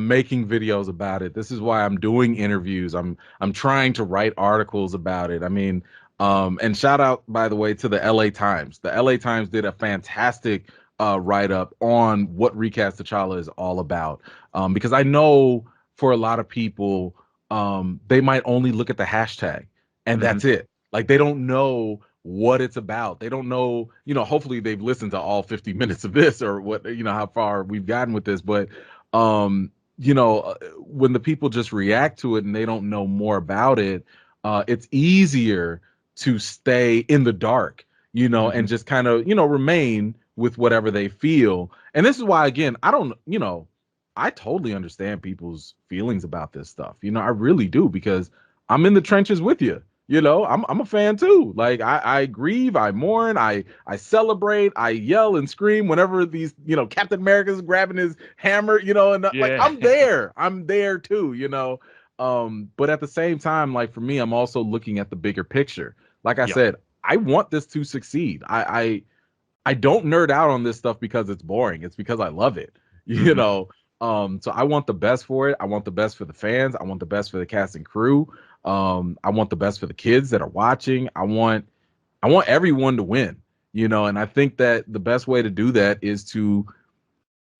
making videos about it. This is why I'm doing interviews. I'm trying to write articles about it. I mean, and shout out, by the way, to the LA Times. The LA Times did a fantastic write-up on what Recast T'Challa is all about. Because I know for a lot of people, they might only look at the hashtag and that's it. Like, they don't know what it's about. They don't know, hopefully they've listened to all 50 minutes of this or what, how far we've gotten with this. But, when the people just react to it and they don't know more about it, it's easier to stay in the dark, and just kind of, remain with whatever they feel. And this is why, again, I totally understand people's feelings about this stuff. I really do, because I'm in the trenches with you. I'm a fan too. Like, I grieve, I mourn, I celebrate, I yell and scream whenever these, Captain America's grabbing his hammer, and like, I'm there too, but at the same time, like, for me, I'm also looking at the bigger picture. Like I said, I want this to succeed. I don't nerd out on this stuff because it's boring. It's because I love it, so I want the best for it. I want the best for the fans. I want the best for the cast and crew. I want the best for the kids that are watching. I want everyone to win, and I think that the best way to do that is to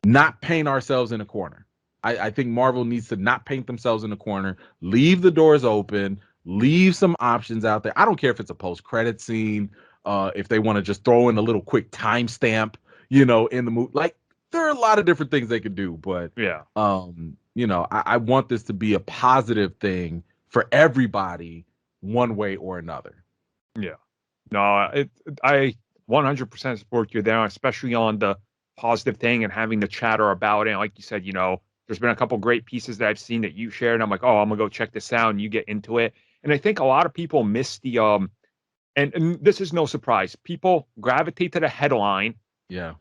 not paint ourselves in a corner. I think Marvel needs to not paint themselves in a corner, leave the doors open, leave some options out there. I don't care if it's a post-credit scene, if they want to just throw in a little quick timestamp, in the movie. Like, there are a lot of different things they could do, but I want this to be a positive thing for everybody, one way or another. Yeah, no, I 100% support you there, especially on the positive thing and having the chatter about it. Like you said, there's been a couple great pieces that I've seen that you shared. And I'm like, oh, I'm gonna go check this out, and you get into it. And I think a lot of people miss the and this is no surprise. People gravitate to the headline,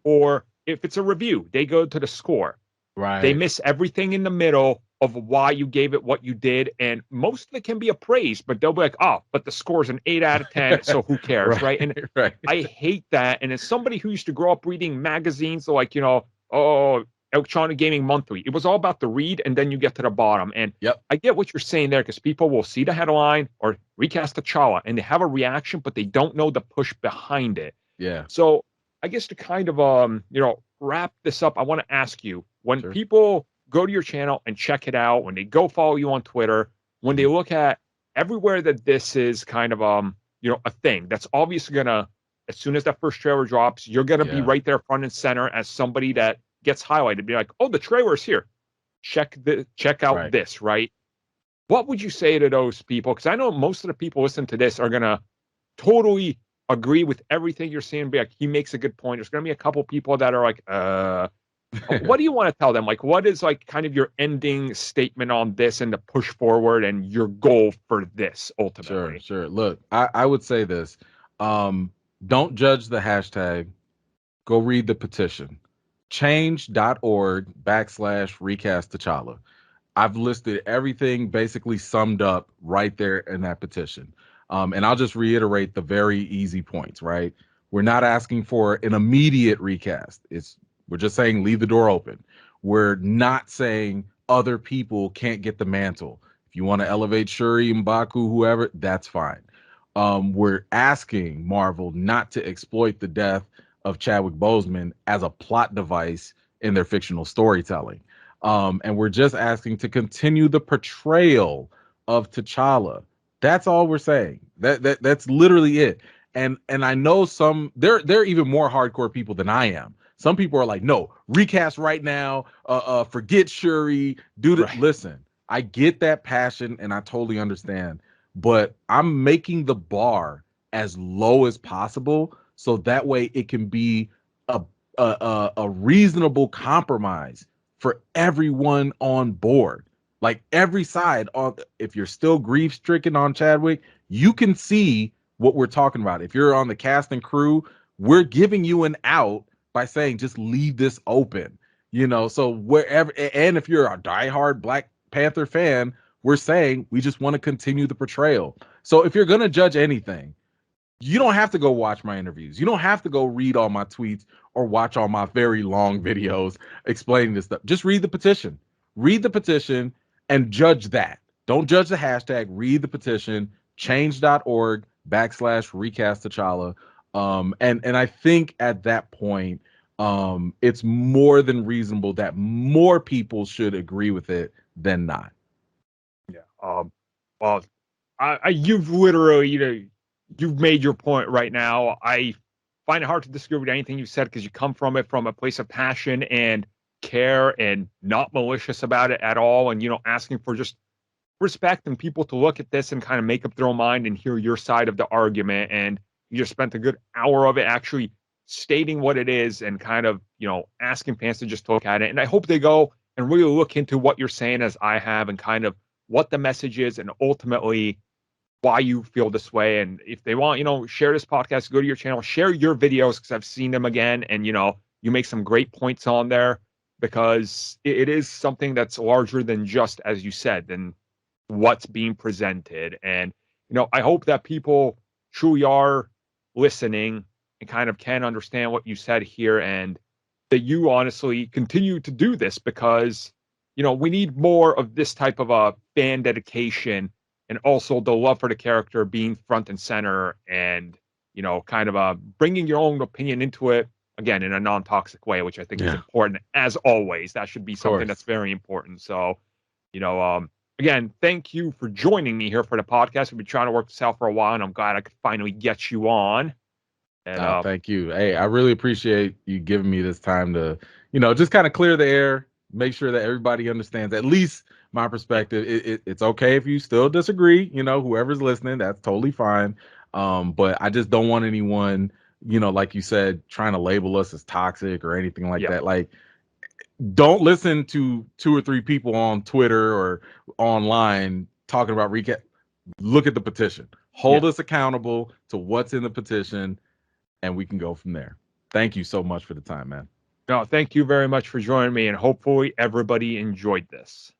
or if it's a review, they go to the score. Right. They miss everything in the middle of why you gave it what you did. And most of it can be appraised, but they'll be like, oh, but the score's an 8 out of 10, so who cares, right? And I hate that. And as somebody who used to grow up reading magazines, so like, Electronic Gaming Monthly, it was all about the read, and then you get to the bottom. And I get what you're saying there, because people will see the headline or Recast T'Challa, and they have a reaction, but they don't know the push behind it. Yeah. So I guess to kind of, wrap this up, I want to ask you, when people go to your channel and check it out, when they go follow you on Twitter, when they look at everywhere that this is kind of, a thing that's obviously going to, as soon as that first trailer drops, you're going to be right there front and center as somebody that gets highlighted, be like, oh, the trailer's here. Check out this, right? What would you say to those people? Because I know most of the people listening to this are going to totally agree with everything you're saying, be like, he makes a good point. There's going to be a couple people that are like, What do you want to tell them? Like, what is like kind of your ending statement on this and the push forward and your goal for this ultimately? Sure. Look, I would say this. Don't judge the hashtag. Go read the petition. Change.org/recast T'Challa. I've listed everything basically summed up right there in that petition. And I'll just reiterate the very easy points, right? We're not asking for an immediate recast. We're just saying leave the door open. We're not saying other people can't get the mantle. If you want to elevate Shuri, M'Baku, whoever, that's fine. We're asking Marvel not to exploit the death of Chadwick Boseman as a plot device in their fictional storytelling. And we're just asking to continue the portrayal of T'Challa. That's all we're saying. That's literally it. And I know they're even more hardcore people than I am. Some people are like, no, recast right now. Forget Shuri. Right. Listen, I get that passion and I totally understand. But I'm making the bar as low as possible so that way it can be a reasonable compromise for everyone on board. Like every side, if you're still grief stricken on Chadwick, you can see what we're talking about. If you're on the cast and crew, we're giving you an out by saying just leave this open. So wherever, and if you're a diehard Black Panther fan, we're saying we just want to continue the portrayal. So if you're going to judge anything, you don't have to go watch my interviews. You don't have to go read all my tweets or watch all my very long videos explaining this stuff. Just read the petition. Read the petition and judge that. Don't judge the hashtag. Read the petition. Change.org/recast T'Challa. And I think at that point, it's more than reasonable that more people should agree with it than not. Yeah. Well, you've literally, you've made your point right now. I find it hard to disagree with anything you said because you come from it from a place of passion and care and not malicious about it at all. And, asking for just respect and people to look at this and kind of make up their own mind and hear your side of the argument. And you just spent a good hour of it actually stating what it is and kind of, asking fans to just look at it. And I hope they go and really look into what you're saying as I have and kind of what the message is and ultimately why you feel this way. And if they want, share this podcast, go to your channel, share your videos because I've seen them again. And, you make some great points on there because it is something that's larger than just, as you said, than what's being presented. And, I hope that people truly are listening and kind of can understand what you said here and that you honestly continue to do this because, we need more of this type of a fan dedication and also the love for the character being front and center and, kind of bringing your own opinion into it, again, in a non-toxic way, which I think is important as always. That should be something that's very important. So, again, thank you for joining me here for the podcast. We've been trying to work this out for a while, and I'm glad I could finally get you on. And thank you. Hey, I really appreciate you giving me this time to, just kind of clear the air, make sure that everybody understands at least my perspective. It's okay if you still disagree, whoever's listening, that's totally fine. But I just don't want anyone, like you said, trying to label us as toxic or anything like that. Like, don't listen to 2 or 3 people on Twitter or online talking about recap. Look at the petition. Hold us accountable to what's in the petition, and we can go from there. Thank you so much for the time, man. No, thank you very much for joining me, and hopefully everybody enjoyed this.